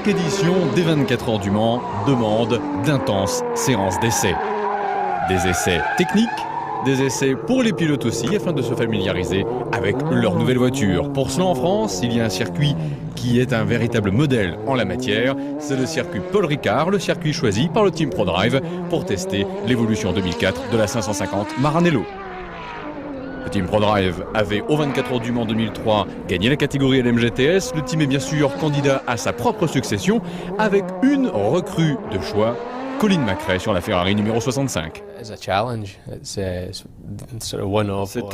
édition des 24 heures du Mans demande d'intenses séances d'essais. Des essais techniques, des essais pour les pilotes aussi, afin de se familiariser avec leur nouvelle voiture. Pour cela, en France, il y a un circuit qui est un véritable modèle en la matière. C'est le circuit Paul Ricard, le circuit choisi par le Team ProDrive pour tester l'évolution 2004 de la 550 Maranello. Le Team ProDrive avait au 24 heures du Mans 2003 gagné la catégorie LMGTS. Le team est bien sûr candidat à sa propre succession avec une recrue de choix, Colin McRae sur la Ferrari numéro 65. C'est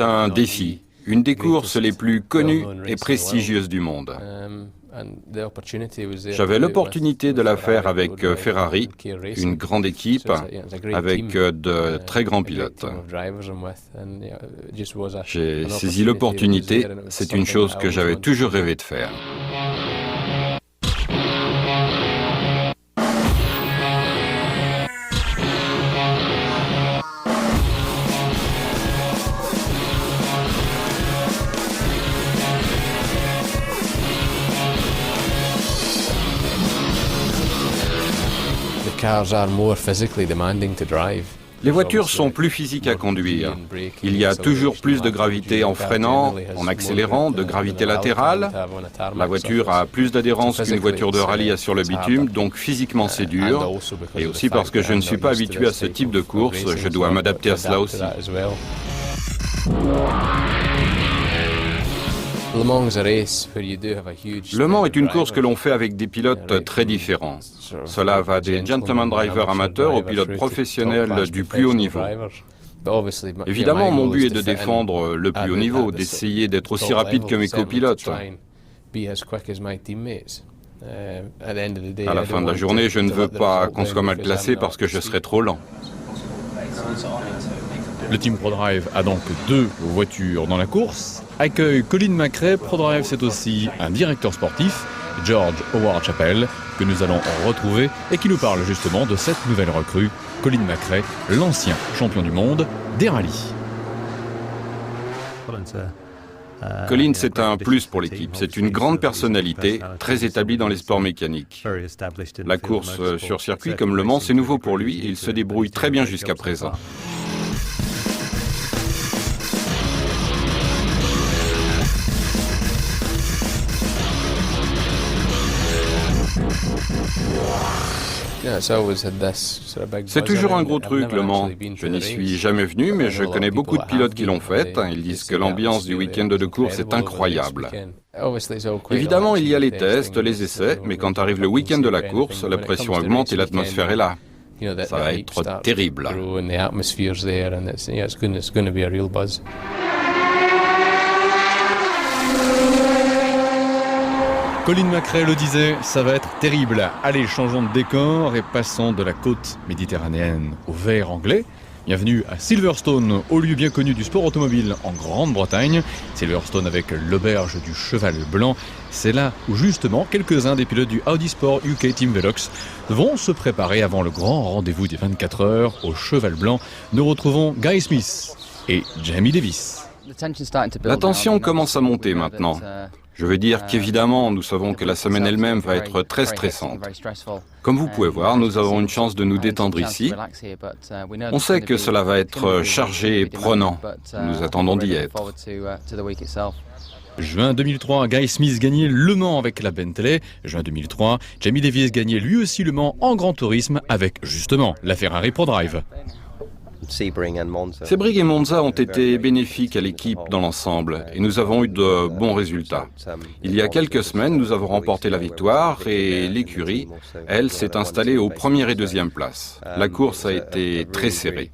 un défi, une des courses les plus connues et prestigieuses du monde. J'avais l'opportunité de la faire avec Ferrari, une grande équipe avec de très grands pilotes. J'ai saisi l'opportunité, c'est une chose que j'avais toujours rêvé de faire. Les voitures sont plus physiques à conduire. Il y a toujours plus de gravité en freinant, en accélérant, de gravité latérale. La voiture a plus d'adhérence qu'une voiture de rallye a sur le bitume, donc physiquement c'est dur. Et aussi parce que je ne suis pas habitué à ce type de course, je dois m'adapter à cela aussi. Le Mans est une course que l'on fait avec des pilotes très différents. Cela va des gentleman drivers amateurs aux pilotes professionnels du plus haut niveau. Évidemment, mon but est de défendre le plus haut niveau, d'essayer d'être aussi rapide que mes copilotes. À la fin de la journée, je ne veux pas qu'on soit mal classé parce que je serai trop lent. Le Team ProDrive a donc deux voitures dans la course. Accueille Colin McRae. ProDrive, c'est aussi un directeur sportif, George Howard Chappell, que nous allons retrouver et qui nous parle justement de cette nouvelle recrue, Colin McRae, l'ancien champion du monde des rallyes. Colin, c'est un plus pour l'équipe. C'est une grande personnalité, très établie dans les sports mécaniques. La course sur circuit comme Le Mans, c'est nouveau pour lui et il se débrouille très bien jusqu'à présent. C'est toujours un gros truc, Le Mans. Je n'y suis jamais venu, mais je connais beaucoup de pilotes qui l'ont fait. Ils disent que l'ambiance du week-end de course est incroyable. Évidemment, il y a les tests, les essais, mais quand arrive le week-end de la course, la pression augmente et l'atmosphère est là. Ça va être terrible. Colin McRae le disait, ça va être terrible. Allez, changeons de décor et passons de la côte méditerranéenne au vert anglais. Bienvenue à Silverstone, au lieu bien connu du sport automobile en Grande-Bretagne. Silverstone avec l'auberge du Cheval Blanc. C'est là où justement quelques-uns des pilotes du Audi Sport UK Team Velox vont se préparer avant le grand rendez-vous des 24 heures au Cheval Blanc. Nous retrouvons Guy Smith et Jamie Davis. La tension commence à monter maintenant. Je veux dire qu'évidemment, nous savons que la semaine elle-même va être très stressante. Comme vous pouvez voir, nous avons une chance de nous détendre ici. On sait que cela va être chargé et prenant. Nous attendons d'y être. Juin 2003, Guy Smith gagnait Le Mans avec la Bentley. Juin 2003, Jamie Davis gagnait lui aussi Le Mans en Grand Tourisme avec justement la Ferrari ProDrive. Sebring et Monza ont été bénéfiques à l'équipe dans l'ensemble et nous avons eu de bons résultats. Il y a quelques semaines, nous avons remporté la victoire et l'écurie, elle, s'est installée aux première et deuxième places. La course a été très serrée.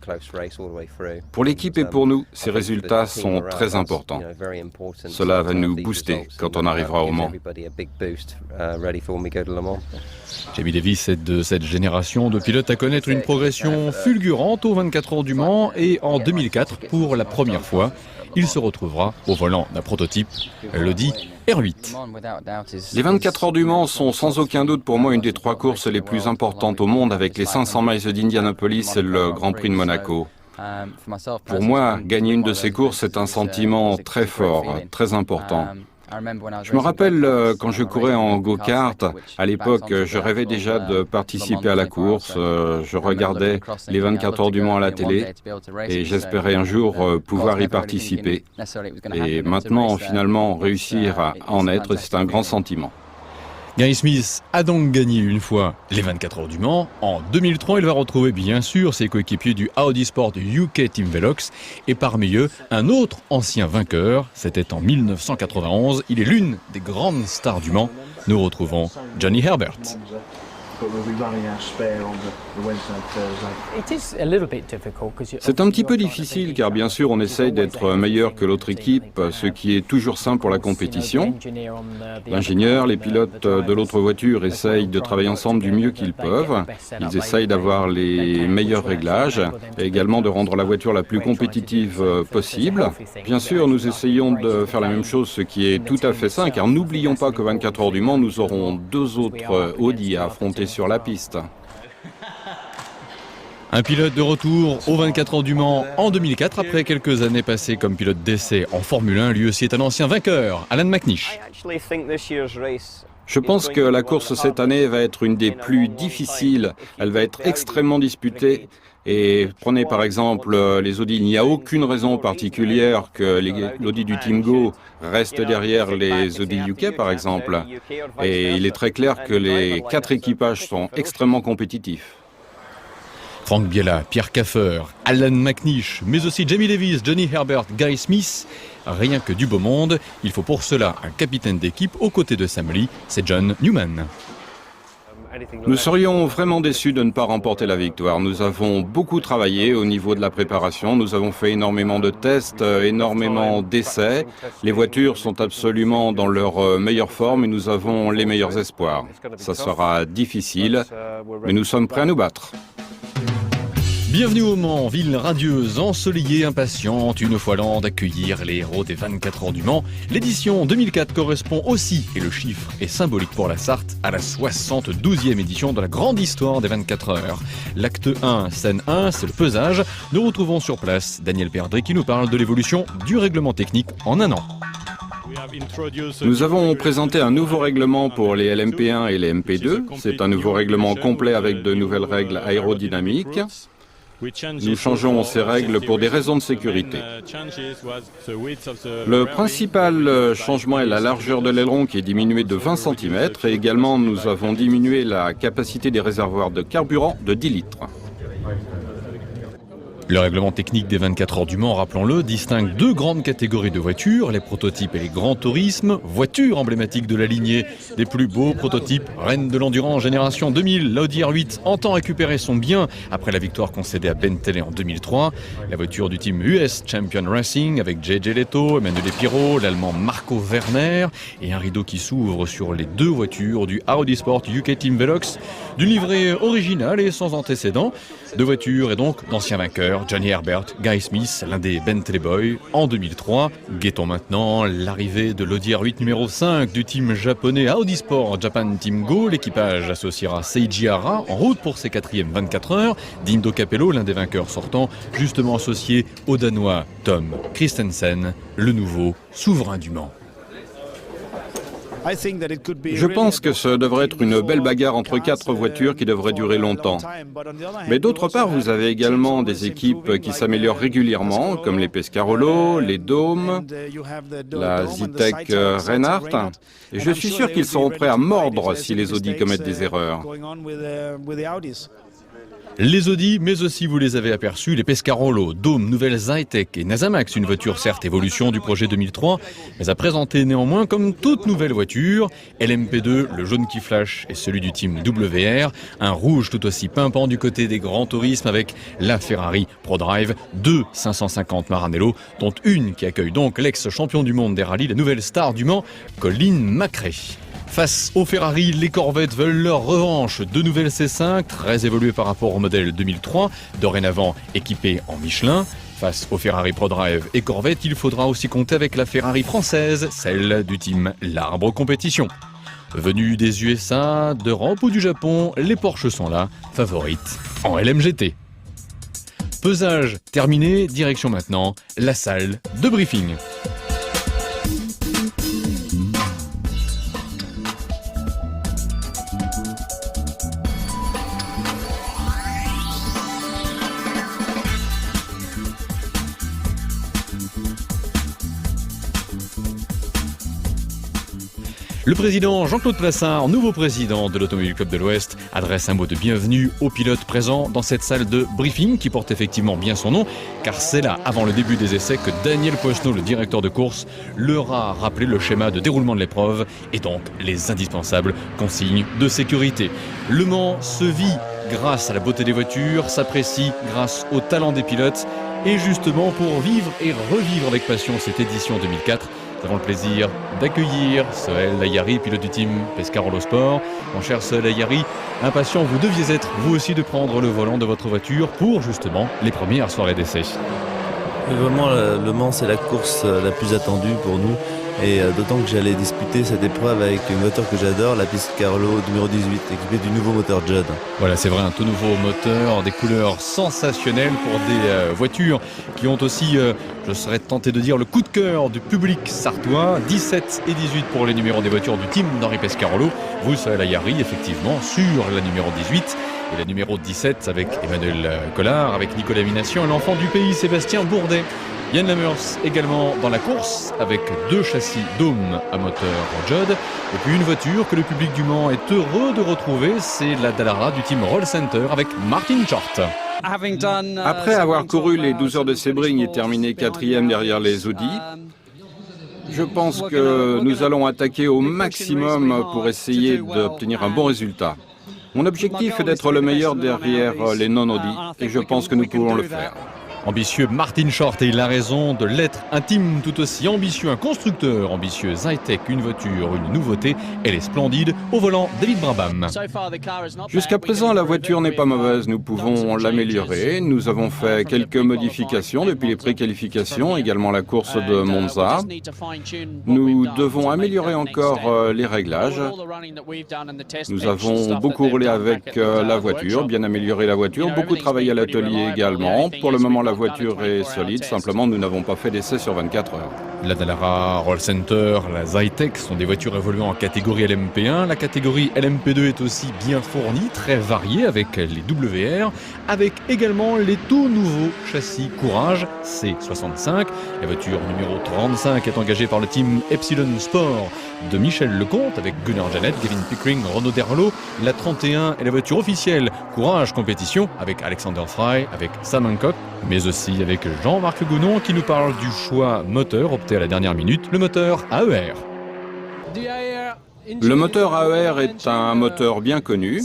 Pour l'équipe et pour nous, ces résultats sont très importants. Cela va nous booster quand on arrivera au Mans. Jamie Davis est de cette génération de pilotes à connaître une progression fulgurante aux 24 heures du Mans et en 2004, pour la première fois, il se retrouvera au volant d'un prototype, l'Audi R8. Les 24 heures du Mans sont sans aucun doute pour moi une des trois courses les plus importantes au monde avec les 500 miles d'Indianapolis et le Grand Prix de Monaco. Pour moi, gagner une de ces courses est un sentiment très fort, très important. Je me rappelle quand je courais en go-kart, à l'époque, je rêvais déjà de participer à la course. Je regardais les 24 heures du Mans à la télé et j'espérais un jour pouvoir y participer. Et maintenant, finalement, réussir à en être, c'est un grand sentiment. Guy Smith a donc gagné une fois les 24 heures du Mans. En 2003, il va retrouver bien sûr ses coéquipiers du Audi Sport UK Team Velox et parmi eux, un autre ancien vainqueur. C'était en 1991. Il est l'une des grandes stars du Mans. Nous retrouvons Johnny Herbert. C'est un petit peu difficile car bien sûr on essaye d'être meilleur que l'autre équipe, ce qui est toujours simple pour la compétition. L'ingénieur, les pilotes de l'autre voiture essayent de travailler ensemble du mieux qu'ils peuvent. Ils essayent d'avoir les meilleurs réglages et également de rendre la voiture la plus compétitive possible. Bien sûr, nous essayons de faire la même chose, ce qui est tout à fait sain car n'oublions pas que 24 heures du Mans, nous aurons deux autres Audi à affronter sur la piste. Un pilote de retour aux 24 heures du Mans en 2004, après quelques années passées comme pilote d'essai en Formule 1, lui aussi est un ancien vainqueur, Alan McNish. Je pense que la course cette année va être une des plus difficiles. Elle va être extrêmement disputée. Et prenez par exemple les Audi, il n'y a aucune raison particulière que l'Audi du Team Go reste derrière les Audi UK par exemple. Et il est très clair que les quatre équipages sont extrêmement compétitifs. Frank Biela, Pierre Caffer, Alan McNish, mais aussi Jamie Davis, Johnny Herbert, Guy Smith. Rien que du beau monde. Il faut pour cela un capitaine d'équipe aux côtés de Sam Lee, c'est John Newman. Nous serions vraiment déçus de ne pas remporter la victoire. Nous avons beaucoup travaillé au niveau de la préparation. Nous avons fait énormément de tests, énormément d'essais. Les voitures sont absolument dans leur meilleure forme et nous avons les meilleurs espoirs. Ça sera difficile, mais nous sommes prêts à nous battre. Bienvenue au Mans, ville radieuse, ensoleillée, impatiente, une fois l'an d'accueillir les héros des 24 heures du Mans. L'édition 2004 correspond aussi, et le chiffre est symbolique pour la Sarthe, à la 72e édition de la grande histoire des 24 heures. L'acte 1, scène 1, c'est le pesage. Nous retrouvons sur place Daniel Perdry qui nous parle de l'évolution du règlement technique en un an. Nous avons présenté un nouveau règlement pour les LMP1 et les MP2. C'est un nouveau règlement complet avec de nouvelles règles aérodynamiques. Nous changeons ces règles pour des raisons de sécurité. Le principal changement est la largeur de l'aileron qui est diminuée de 20 cm et également nous avons diminué la capacité des réservoirs de carburant de 10 litres. Le règlement technique des 24 heures du Mans, rappelons-le, distingue deux grandes catégories de voitures, les prototypes et les grands tourismes, voitures emblématiques de la lignée. Les plus beaux prototypes, reine de l'endurance génération 2000, l'Audi R8 entend récupérer son bien après la victoire concédée à Bentley en 2003. La voiture du team US Champion Racing avec JJ Leto, Emanuele Pirro, l'allemand Marco Werner et un rideau qui s'ouvre sur les deux voitures du Audi Sport UK Team Velox, d'une livrée originale et sans antécédent. Deux voitures et donc d'anciens vainqueurs, Johnny Herbert, Guy Smith, l'un des Bentley Boys en 2003. Guettons maintenant l'arrivée de l'Audi R8 numéro 5 du team japonais Audi Sport Japan Team Go. L'équipage associera Seiji Hara en route pour ses 4e 24 heures. Dindo Capello, l'un des vainqueurs sortants, justement associé au Danois Tom Christensen, le nouveau souverain du Mans. Je pense que ce devrait être une belle bagarre entre quatre voitures qui devrait durer longtemps. Mais d'autre part, vous avez également des équipes qui s'améliorent régulièrement, comme les Pescarolo, les Dômes, la Zytek Reinhardt. Et je suis sûr qu'ils seront prêts à mordre si les Audi commettent des erreurs. Les Audi, mais aussi, vous les avez aperçus, les Pescarolo, Dôme, Nouvelle Zytek et Nasamax, une voiture certes évolution du projet 2003, mais à présenter néanmoins comme toute nouvelle voiture. LMP2, le jaune qui flash, est celui du team WR, un rouge tout aussi pimpant du côté des grands tourismes avec la Ferrari ProDrive, deux 550 Maranello, dont une qui accueille donc l'ex-champion du monde des rallyes, la nouvelle star du Mans, Colin McRae. Face aux Ferrari, les Corvettes veulent leur revanche. Deux nouvelles C5, très évoluées par rapport au modèle 2003, dorénavant équipées en Michelin. Face aux Ferrari ProDrive et Corvette, il faudra aussi compter avec la Ferrari française, celle du team L'Arbre Compétition. Venus des USA, d'Europe ou du Japon, les Porsche sont là, favorites en LMGT. Pesage terminé, direction maintenant la salle de briefing. Le président Jean-Claude Plassard, nouveau président de l'Automobile Club de l'Ouest, adresse un mot de bienvenue aux pilotes présents dans cette salle de briefing qui porte effectivement bien son nom, car c'est là, avant le début des essais, que Daniel Poisneau, le directeur de course, leur a rappelé le schéma de déroulement de l'épreuve et donc les indispensables consignes de sécurité. Le Mans se vit grâce à la beauté des voitures, s'apprécie grâce au talent des pilotes et justement pour vivre et revivre avec passion cette édition 2004, nous avons le plaisir d'accueillir Sohail Layari, pilote du team Pescarolo Sport. Mon cher Sohail Layari, impatient vous deviez être vous aussi de prendre le volant de votre voiture pour justement les premières soirées d'essai. Vraiment, le Mans, c'est la course la plus attendue pour nous. Et d'autant que j'allais disputer cette épreuve avec une voiture que j'adore, la Pescarolo numéro 18, équipée du nouveau moteur Judd. Voilà, c'est vrai, un tout nouveau moteur, des couleurs sensationnelles pour des voitures qui ont aussi, je serais tenté de dire, le coup de cœur du public sartois. 17 et 18 pour les numéros des voitures du team d'Henri Pescarolo. Vous, Sohail Layari, effectivement, sur la numéro 18. Et la numéro 17 avec Emmanuel Collard, avec Nicolas Mination et l'enfant du pays, Sébastien Bourdet. Yann Lamers également dans la course avec 2 châssis Dôme à moteur Judd et puis une voiture que le public du Mans est heureux de retrouver, c'est la Dallara du team Roll Center avec Martin Short. Après avoir couru les 12 heures de Sebring et terminé 4e derrière les Audi, je pense que nous allons attaquer au maximum pour essayer d'obtenir un bon résultat. Mon objectif est d'être le meilleur derrière les non-Audi et je pense que nous pouvons le faire. Ambitieux Martin Short, et il a raison de l'être, un team tout aussi ambitieux, un constructeur ambitieux, Zytec, une voiture, une nouveauté, elle est splendide, au volant David Brabham. Jusqu'à présent, la voiture n'est pas mauvaise, nous pouvons l'améliorer. Nous avons fait quelques modifications depuis les préqualifications, également la course de Monza. Nous devons améliorer encore les réglages. Nous avons beaucoup roulé avec la voiture, bien amélioré la voiture, beaucoup travaillé à l'atelier également. Pour le moment, la voiture est solide, simplement nous n'avons pas fait d'essai sur 24 heures. La Dallara Roll Center, la Zytec sont des voitures évoluant en catégorie LMP1. La catégorie LMP2 est aussi bien fournie, très variée avec les WR, avec également les tout nouveaux châssis Courage C65. La voiture numéro 35 est engagée par le team Epsilon Sport de Michel Lecomte avec Gunnar Janet, Gavin Pickering, Renaud Derlot. La 31 est la voiture officielle Courage Compétition avec Alexander Fry, avec Sam Hancock, mais aussi avec Jean-Marc Gounon qui nous parle du choix moteur opté à la dernière minute, le moteur AER. Le moteur AER est un moteur bien connu.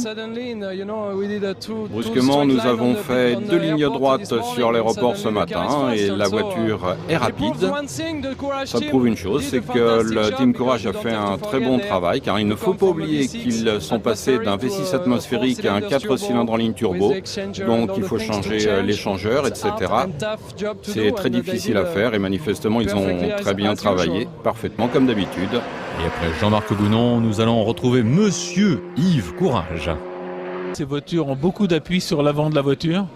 Brusquement, nous avons fait 2 lignes droites sur l'aéroport ce matin et la voiture est rapide. Ça prouve une chose, c'est que le Team Courage a fait un très bon travail, car il ne faut pas oublier qu'ils sont passés d'un V6 atmosphérique à un 4 cylindres en ligne turbo, donc il faut changer l'échangeur, etc. C'est très difficile à faire et manifestement ils ont très bien travaillé, parfaitement comme d'habitude. Et après Jean-Marc Gounon, nous allons retrouver Monsieur Yves Courage. Ces voitures ont beaucoup d'appui sur l'avant de la voiture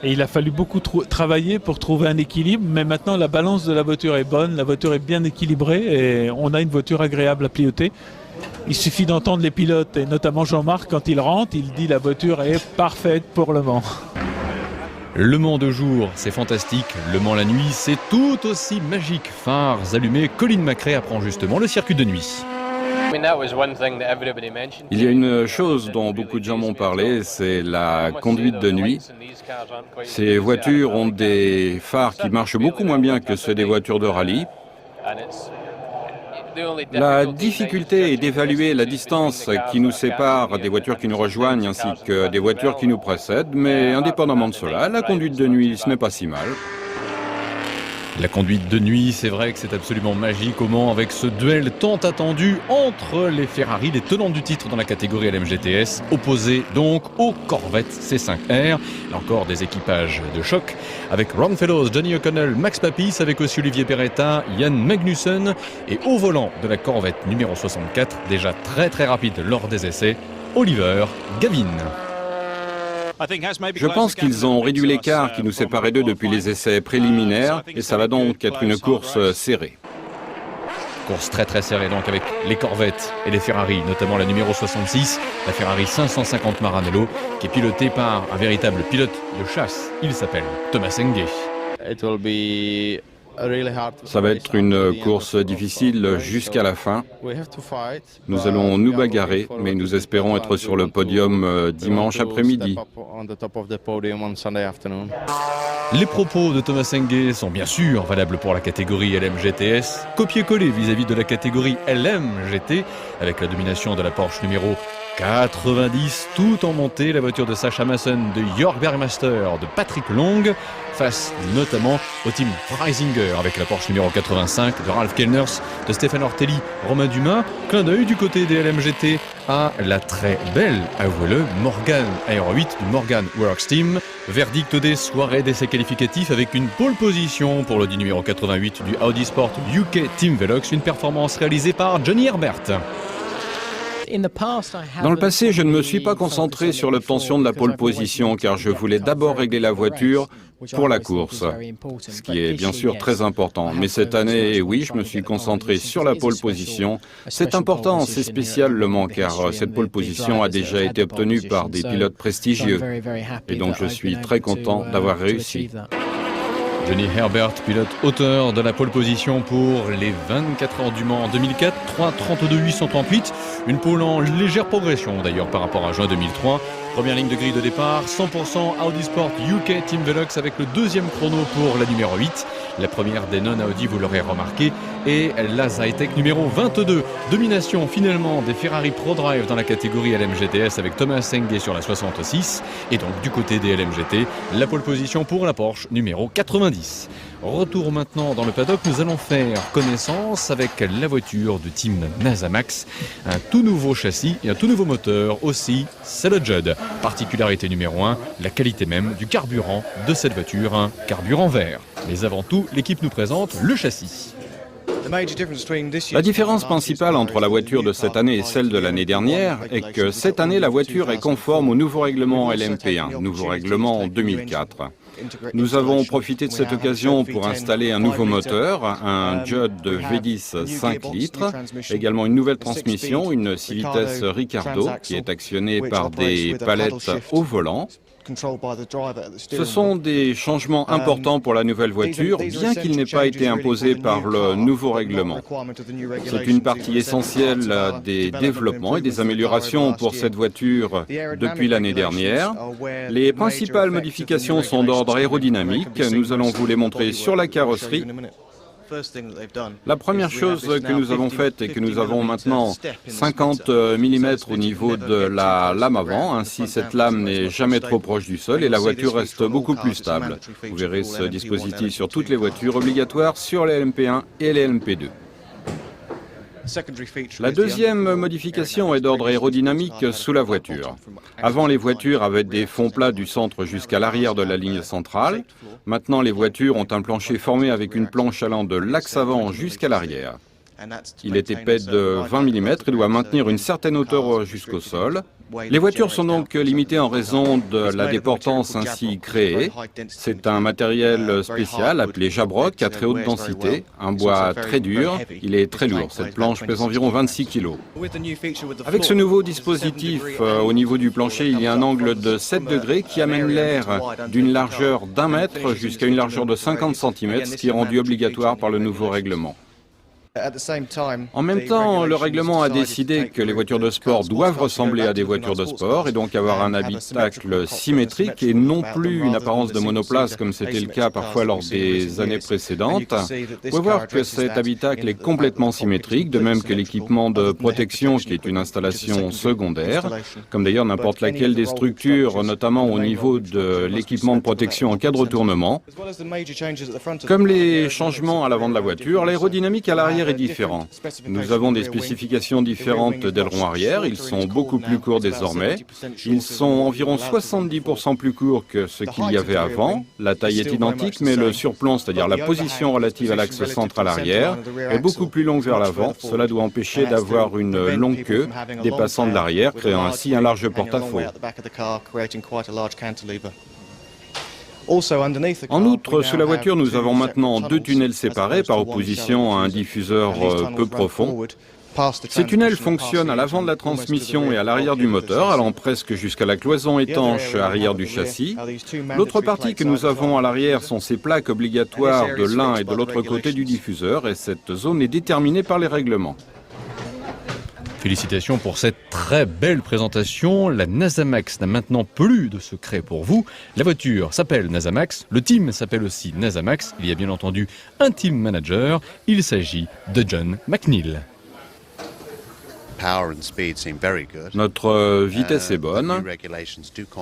et il a fallu beaucoup travailler pour trouver un équilibre, mais maintenant la balance de la voiture est bonne, la voiture est bien équilibrée et on a une voiture agréable à piloter. Il suffit d'entendre les pilotes et notamment Jean-Marc quand il rentre, il dit la voiture est parfaite pour le Mans. Le Mans de jour, c'est fantastique. Le Mans la nuit, c'est tout aussi magique. Phares allumés, Colin McRae apprend justement le circuit de nuit. Il y a une chose dont beaucoup de gens m'ont parlé, c'est la conduite de nuit. Ces voitures ont des phares qui marchent beaucoup moins bien que ceux des voitures de rallye. La difficulté est d'évaluer la distance qui nous sépare des voitures qui nous rejoignent ainsi que des voitures qui nous précèdent, mais indépendamment de cela, la conduite de nuit, ce n'est pas si mal. La conduite de nuit, c'est vrai que c'est absolument magique au Mans avec ce duel tant attendu entre les Ferrari, les tenants du titre dans la catégorie LMGTS, opposés donc aux Corvette C5R. Là encore des équipages de choc avec Ron Fellows, Johnny O'Connell, Max Papis, avec aussi Olivier Peretta, Yann Magnussen et au volant de la Corvette numéro 64, déjà très rapide lors des essais, Oliver Gavin. Je pense qu'ils ont réduit l'écart qui nous séparait d'eux depuis les essais préliminaires et ça va donc être une course serrée. Course très serrée donc avec les Corvettes et les Ferrari, notamment la numéro 66, la Ferrari 550 Maranello, qui est pilotée par un véritable pilote de chasse. Il s'appelle Thomas Enguet. Ça va être une course difficile jusqu'à la fin. Nous allons nous bagarrer, mais nous espérons être sur le podium dimanche après-midi. Les propos de Thomas Hengue sont bien sûr valables pour la catégorie LMGTS, copier-coller vis-à-vis de la catégorie LMGT, avec la domination de la Porsche numéro 90, tout en montée, la voiture de Sascha Maassen, de Jörg Bergmaster, de Patrick Long, face notamment au team Freisinger, avec la Porsche numéro 85 de Ralf Kellners, de Stéphane Ortelli, Romain Dumas. Clin d'œil du côté des LMGT à la très belle, avouez-le, Morgan Aero 8 du Morgan Works Team. Verdict des soirées d'essais qualificatifs avec une pole position pour l'Audi numéro 88 du Audi Sport UK Team Velox, une performance réalisée par Johnny Herbert. Dans le passé, je ne me suis pas concentré sur l'obtention de la pole position car je voulais d'abord régler la voiture pour la course, ce qui est bien sûr très important. Mais cette année, oui, je me suis concentré sur la pole position. C'est important, c'est spécial Le Mans car cette pole position a déjà été obtenue par des pilotes prestigieux. Et donc je suis très content d'avoir réussi. Johnny Herbert, pilote auteur de la pole position pour les 24 heures du Mans en 2004, 3:32.838, une pole en légère progression d'ailleurs par rapport à juin 2003. Première ligne de grille de départ, 100% Audi Sport UK Team Velox avec le deuxième chrono pour la numéro 8. La première des non-Audi, vous l'aurez remarqué, et la Zytek numéro 22. Domination finalement des Ferrari ProDrive dans la catégorie LMGTS avec Thomas Hengue sur la 66. Et donc du côté des LMGT, la pole position pour la Porsche numéro 90. Retour maintenant dans le paddock, nous allons faire connaissance avec la voiture du team Nasamax. Un tout nouveau châssis et un tout nouveau moteur aussi, c'est le Judd. Particularité numéro 1, la qualité même du carburant de cette voiture, un carburant vert. Mais avant tout, l'équipe nous présente le châssis. La différence principale entre la voiture de cette année et celle de l'année dernière est que cette année, la voiture est conforme au nouveau règlement LMP1, nouveau règlement en 2004. Nous avons profité de cette occasion pour installer un nouveau moteur, un Judd de V10 5 litres, également une nouvelle transmission, une 6 vitesses Ricardo qui est actionnée par des palettes au volant. Ce sont des changements importants pour la nouvelle voiture, bien qu'il n'ait pas été imposé par le nouveau règlement. C'est une partie essentielle des développements et des améliorations pour cette voiture depuis l'année dernière. Les principales modifications sont d'ordre aérodynamique. Nous allons vous les montrer sur la carrosserie. La première chose que nous avons faite est que nous avons maintenant 50 mm au niveau de la lame avant, ainsi cette lame n'est jamais trop proche du sol et la voiture reste beaucoup plus stable. Vous verrez ce dispositif sur toutes les voitures, obligatoire sur les LMP1 et les LMP2. La deuxième modification est d'ordre aérodynamique sous la voiture. Avant, les voitures avaient des fonds plats du centre jusqu'à l'arrière de la ligne centrale. Maintenant, les voitures ont un plancher formé avec une planche allant de l'axe avant jusqu'à l'arrière. Il est épais de 20 mm et doit maintenir une certaine hauteur jusqu'au sol. Les voitures sont donc limitées en raison de la déportance ainsi créée. C'est un matériel spécial appelé Jabrock à très haute densité, un bois très dur. Il est très lourd. Cette planche pèse environ 26 kg. Avec ce nouveau dispositif, au niveau du plancher, il y a un angle de 7 degrés qui amène l'air d'une largeur d'1 mètre jusqu'à une largeur de 50 cm, ce qui est rendu obligatoire par le nouveau règlement. En même temps, le règlement a décidé que les voitures de sport doivent ressembler à des voitures de sport et donc avoir un habitacle symétrique et non plus une apparence de monoplace comme c'était le cas parfois lors des années précédentes. Vous pouvez voir que cet habitacle est complètement symétrique, de même que l'équipement de protection qui est une installation secondaire, comme d'ailleurs n'importe laquelle des structures, notamment au niveau de l'équipement de protection en cas de retournement. Comme les changements à l'avant de la voiture, l'aérodynamique à l'arrière est différent. Nous avons des spécifications différentes d'ailerons arrière. Ils sont beaucoup plus courts désormais. Ils sont environ 70% plus courts que ce qu'il y avait avant. La taille est identique, mais le surplomb, c'est-à-dire la position relative à l'axe central arrière, est beaucoup plus longue vers l'avant. Cela doit empêcher d'avoir une longue queue dépassant de l'arrière, créant ainsi un large porte-à-faux. En outre, sous la voiture, nous avons maintenant deux tunnels séparés par opposition à un diffuseur peu profond. Ces tunnels fonctionnent à l'avant de la transmission et à l'arrière du moteur, allant presque jusqu'à la cloison étanche arrière du châssis. L'autre partie que nous avons à l'arrière sont ces plaques obligatoires de l'un et de l'autre côté du diffuseur, et cette zone est déterminée par les règlements. Félicitations pour cette très belle présentation. La NASA-Max n'a maintenant plus de secret pour vous. La voiture s'appelle NASA-Max, le team s'appelle aussi NASA-Max. Il y a bien entendu un team manager. Il s'agit de John McNeil. Notre vitesse est bonne.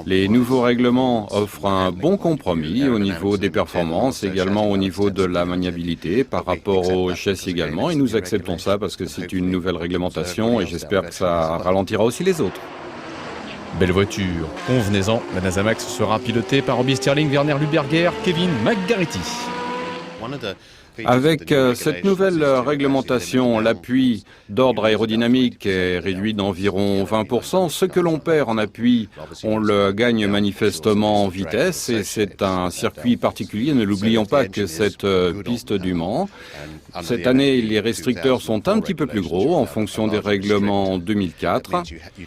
Les nouveaux règlements offrent un bon compromis au niveau des performances, également au niveau de la maniabilité, par rapport au châssis également. Et nous acceptons ça parce que c'est une nouvelle réglementation et j'espère que ça ralentira aussi les autres. Belle voiture, convenez-en, la NASA-Max sera pilotée par Robbie Sterling, Werner Lüberger, Kevin McGarity. Avec cette nouvelle réglementation, l'appui d'ordre aérodynamique est réduit d'environ 20%. Ce que l'on perd en appui, on le gagne manifestement en vitesse et c'est un circuit particulier. Ne l'oublions pas que cette piste du Mans, cette année, les restricteurs sont un petit peu plus gros en fonction des règlements 2004.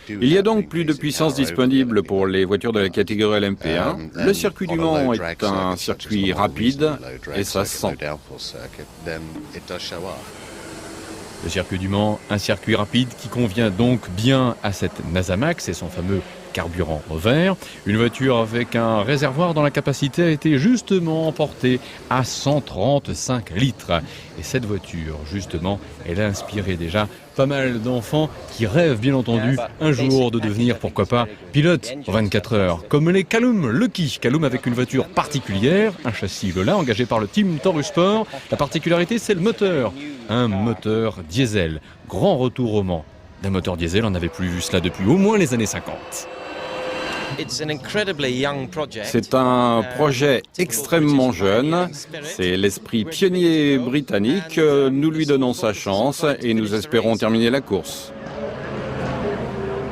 Il y a donc plus de puissance disponible pour les voitures de la catégorie LMP1. Le circuit du Mans est un circuit rapide et ça se sent. Le circuit du Mans, un circuit rapide qui convient donc bien à cette NASA-Max et son fameux carburant vert. Une voiture avec un réservoir dont la capacité a été justement portée à 135 litres. Et cette voiture, justement, elle a inspiré déjà pas mal d'enfants qui rêvent, bien entendu, un jour de devenir, pourquoi pas, pilote en 24 heures. Comme les Callum Lucky. Callum avec une voiture particulière, un châssis Lola engagé par le team Taurus Sport. La particularité, c'est le moteur. Un moteur diesel. Grand retour au Mans. D'un moteur diesel, on n'avait plus vu cela depuis au moins les années 50. C'est un projet extrêmement jeune, c'est l'esprit pionnier britannique, nous lui donnons sa chance et nous espérons terminer la course.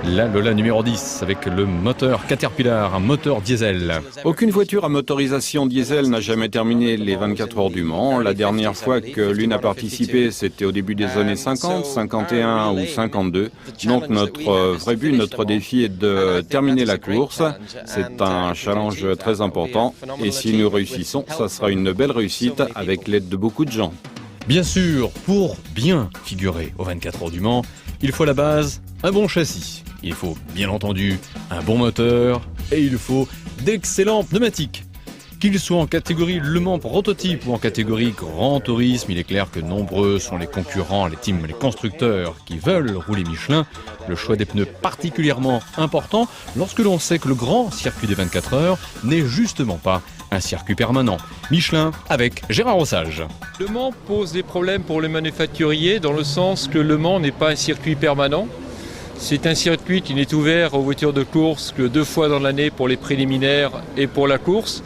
La Lola numéro 10 avec le moteur Caterpillar, un moteur diesel. Aucune voiture à motorisation diesel n'a jamais terminé les 24 heures du Mans. La dernière fois que l'une a participé, c'était au début des années 50, 51 ou 52. Donc notre vrai but, notre défi est de terminer la course. C'est un challenge très important et si nous réussissons, ça sera une belle réussite avec l'aide de beaucoup de gens. Bien sûr, pour bien figurer aux 24 heures du Mans, il faut à la base un bon châssis. Il faut bien entendu un bon moteur et il faut d'excellents pneumatiques. Qu'ils soient en catégorie Le Mans prototype ou en catégorie Grand Tourisme, il est clair que nombreux sont les concurrents, les teams, les constructeurs qui veulent rouler Michelin. Le choix des pneus particulièrement important lorsque l'on sait que le grand circuit des 24 heures n'est justement pas un circuit permanent. Michelin avec Gérard Rossage. Le Mans pose des problèmes pour les manufacturiers dans le sens que Le Mans n'est pas un circuit permanent. C'est un circuit qui n'est ouvert aux voitures de course que 2 fois dans l'année pour les préliminaires et pour la course.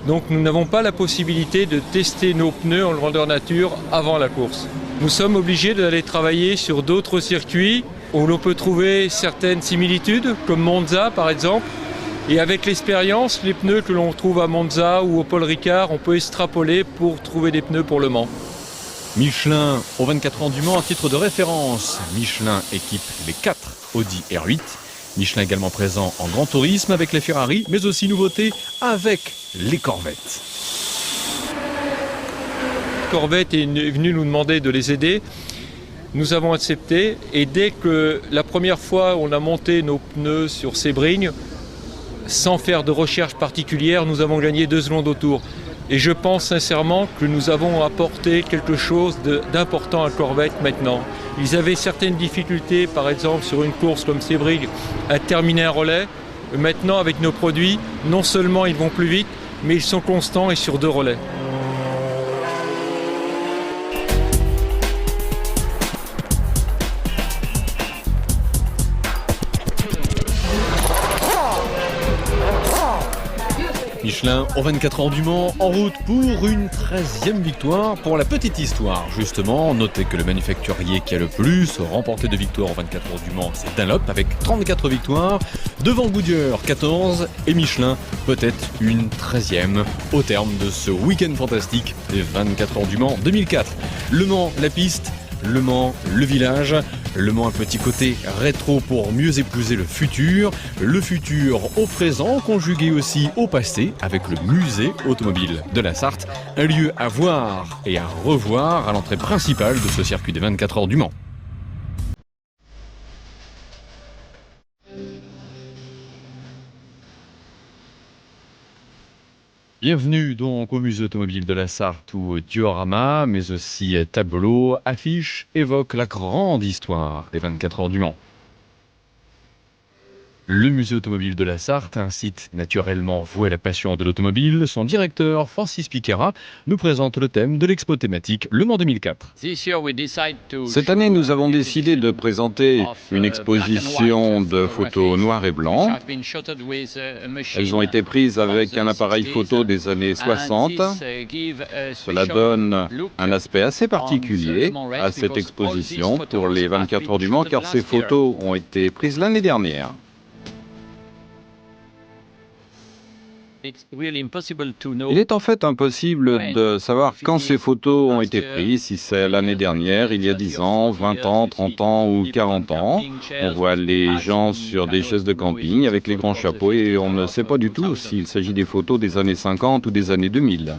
Donc nous n'avons pas la possibilité de tester nos pneus en grandeur nature avant la course. Nous sommes obligés d'aller travailler sur d'autres circuits où l'on peut trouver certaines similitudes, comme Monza par exemple. Et avec l'expérience, les pneus que l'on trouve à Monza ou au Paul Ricard, on peut extrapoler pour trouver des pneus pour Le Mans. Michelin aux 24 ans du Mans à titre de référence. Michelin équipe les 4 Audi R8. Michelin également présent en grand tourisme avec les Ferrari, mais aussi nouveauté avec les Corvettes. Corvette est venu nous demander de les aider. Nous avons accepté et dès que la première fois on a monté nos pneus sur Sebring, sans faire de recherche particulière, nous avons gagné 2 secondes au tour. Et je pense sincèrement que nous avons apporté quelque chose d'important à Corvette maintenant. Ils avaient certaines difficultés, par exemple sur une course comme Sebring, à terminer un relais. Maintenant, avec nos produits, non seulement ils vont plus vite, mais ils sont constants et sur 2 relais. Michelin aux 24 heures du Mans, en route pour une 13e victoire. Pour la petite histoire, justement, notez que le manufacturier qui a le plus remporté de victoires aux 24 heures du Mans, c'est Dunlop avec 34 victoires. Devant Goodyear, 14 et Michelin, peut-être une 13e au terme de ce week-end fantastique des 24 heures du Mans 2004. Le Mans, la piste, Le Mans, le village. Le Mans, un petit côté rétro pour mieux épouser le futur au présent, conjugué aussi au passé avec le musée automobile de la Sarthe, un lieu à voir et à revoir à l'entrée principale de ce circuit des 24 heures du Mans. Bienvenue donc au musée automobile de la Sarthe où diorama, mais aussi tableaux, affiches évoquent la grande histoire des 24 heures du Mans. Le musée automobile de la Sarthe, un site naturellement voué à la passion de l'automobile, son directeur Francis Piquera nous présente le thème de l'expo thématique Le Mans 2004. Cette année, nous avons décidé de présenter une exposition de photos noir et blanc. Elles ont été prises avec un appareil photo des années 60. Cela donne un aspect assez particulier à cette exposition pour les 24 heures du Mans, car ces photos ont été prises l'année dernière. Il est en fait impossible de savoir quand ces photos ont été prises, si c'est l'année dernière, il y a 10 ans, 20 ans, 30 ans ou 40 ans. On voit les gens sur des chaises de camping avec les grands chapeaux et on ne sait pas du tout s'il s'agit des photos des années 50 ou des années 2000.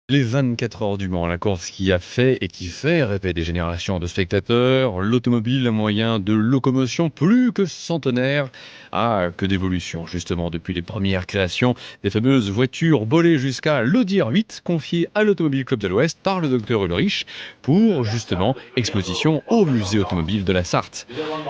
Les 24 heures du Mans, la course qui a fait et qui fait rêver des générations de spectateurs, l'automobile, un moyen de locomotion plus que centenaire, que d'évolution justement depuis les premières créations des fameuses voitures bolées jusqu'à l'Audi R8 confiée à l'Automobile Club de l'Ouest par le docteur Ulrich pour justement exposition au musée automobile de la Sarthe.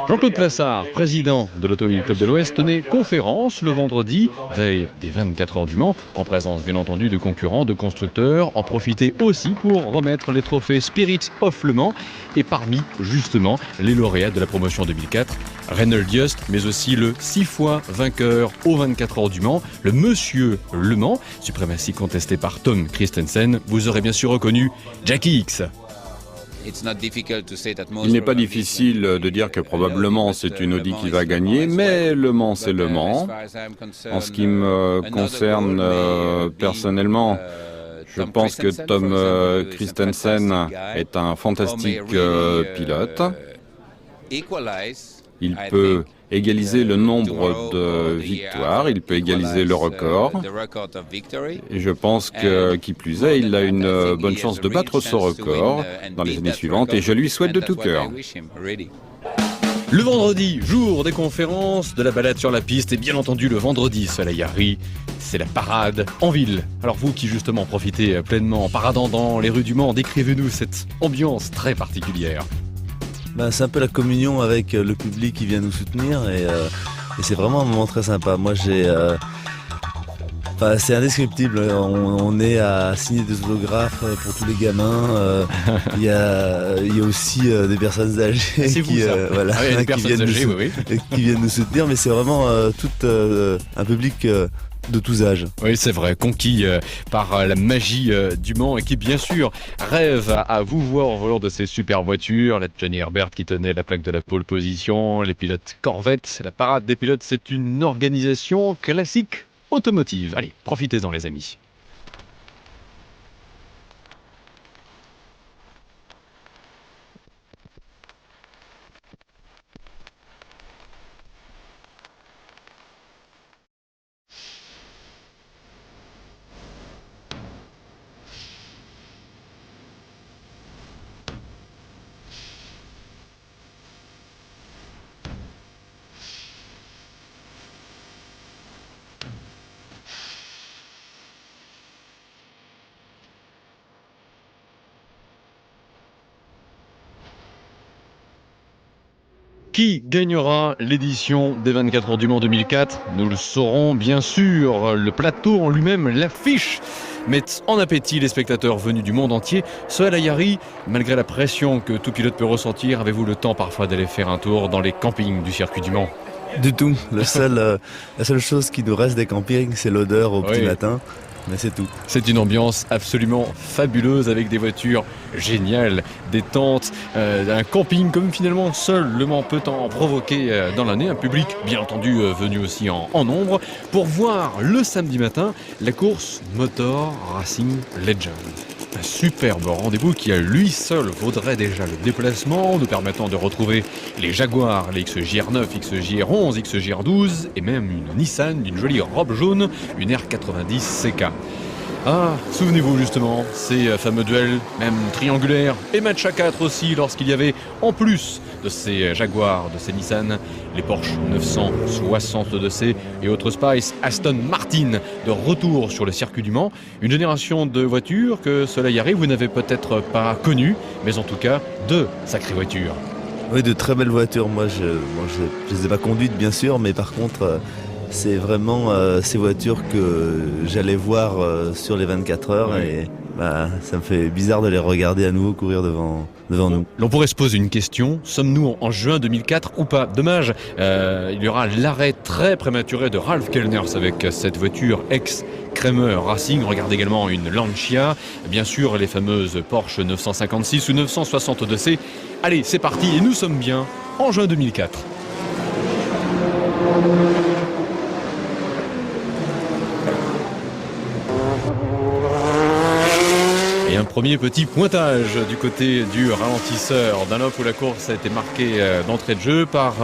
Jean-Claude Plassard, président de l'Automobile Club de l'Ouest, tenait conférence le vendredi, veille des 24 heures du Mans, en présence bien entendu de concurrents, de constructeurs, en profiter aussi pour remettre les trophées Spirit of Le Mans et parmi justement les lauréats de la promotion 2004, Reynolds Just, mais aussi le 6 fois vainqueur aux 24 heures du Mans, le Monsieur Le Mans, suprématie contestée par Tom Christensen. Vous aurez bien sûr reconnu Jackie X. Il n'est pas difficile de dire que probablement c'est une Audi qui va gagner, mais Le Mans c'est Le Mans. En ce qui me concerne personnellement, je pense que Tom Christensen est un fantastique pilote. Il peut égaliser le nombre de victoires, il peut égaliser le record. Et je pense que, qui plus est, il a une bonne chance de battre ce record dans les années suivantes et je lui souhaite de tout cœur. Le vendredi, jour des conférences, de la balade sur la piste et bien entendu le vendredi soleil c'est la parade en ville. Alors vous qui justement profitez pleinement en paradant dans les rues du Mans, décrivez-nous cette ambiance très particulière. C'est un peu la communion avec le public qui vient nous soutenir et c'est vraiment un moment très sympa. Moi c'est indescriptible, on est à signer des autographes pour tous les gamins, il y a aussi des personnes âgées qui viennent nous soutenir, mais c'est vraiment tout un public de tous âges. Oui, c'est vrai, conquis par la magie du Mans et qui, bien sûr, rêve à vous voir au volant de ces super voitures. La Johnny Herbert qui tenait la plaque de la pole position, les pilotes Corvette, la parade des pilotes, c'est une organisation classique automotive. Allez, profitez-en les amis. Qui gagnera l'édition des 24 heures du Mans 2004? Nous le saurons bien sûr, le plateau en lui-même, l'affiche met en appétit les spectateurs venus du monde entier. Sohail Ayari, malgré la pression que tout pilote peut ressentir, avez-vous le temps parfois d'aller faire un tour dans les campings du circuit du Mans? Du tout. La seule chose qui nous reste des campings, c'est l'odeur au petit matin. Mais c'est tout. C'est une ambiance absolument fabuleuse avec des voitures géniales, des tentes, un camping comme finalement seul Le Mans peut en provoquer dans l'année. Un public bien entendu venu aussi en nombre pour voir le samedi matin la course Motor Racing Legend. Un superbe rendez-vous qui à lui seul vaudrait déjà le déplacement, nous permettant de retrouver les Jaguars, les XJR9, XJR11, XJR12 et même une Nissan d'une jolie robe jaune, une R90 CK. Ah, souvenez-vous justement, ces fameux duels, même triangulaires, et match à 4 aussi, lorsqu'il y avait, en plus de ces Jaguars, de ces Nissan, les Porsche 962C et autres Spice, Aston Martin, de retour sur le circuit du Mans. Une génération de voitures que Soleil Harry, vous n'avez peut-être pas connues, mais en tout cas, de sacrées voitures. Oui, de très belles voitures. Moi, je les ai pas conduites, bien sûr, mais par contre... c'est vraiment ces voitures que j'allais voir sur les 24 heures et ça me fait bizarre de les regarder à nouveau courir devant nous. L'on pourrait se poser une question, sommes-nous en juin 2004 ou pas? Dommage, il y aura l'arrêt très prématuré de Ralf Kellners avec cette voiture ex-Kremer Racing. Regarde également une Lancia, bien sûr les fameuses Porsche 956 ou 962C. Allez, c'est parti et nous sommes bien en juin 2004. Et un premier petit pointage du côté du ralentisseur d'un lot où la course a été marquée d'entrée de jeu par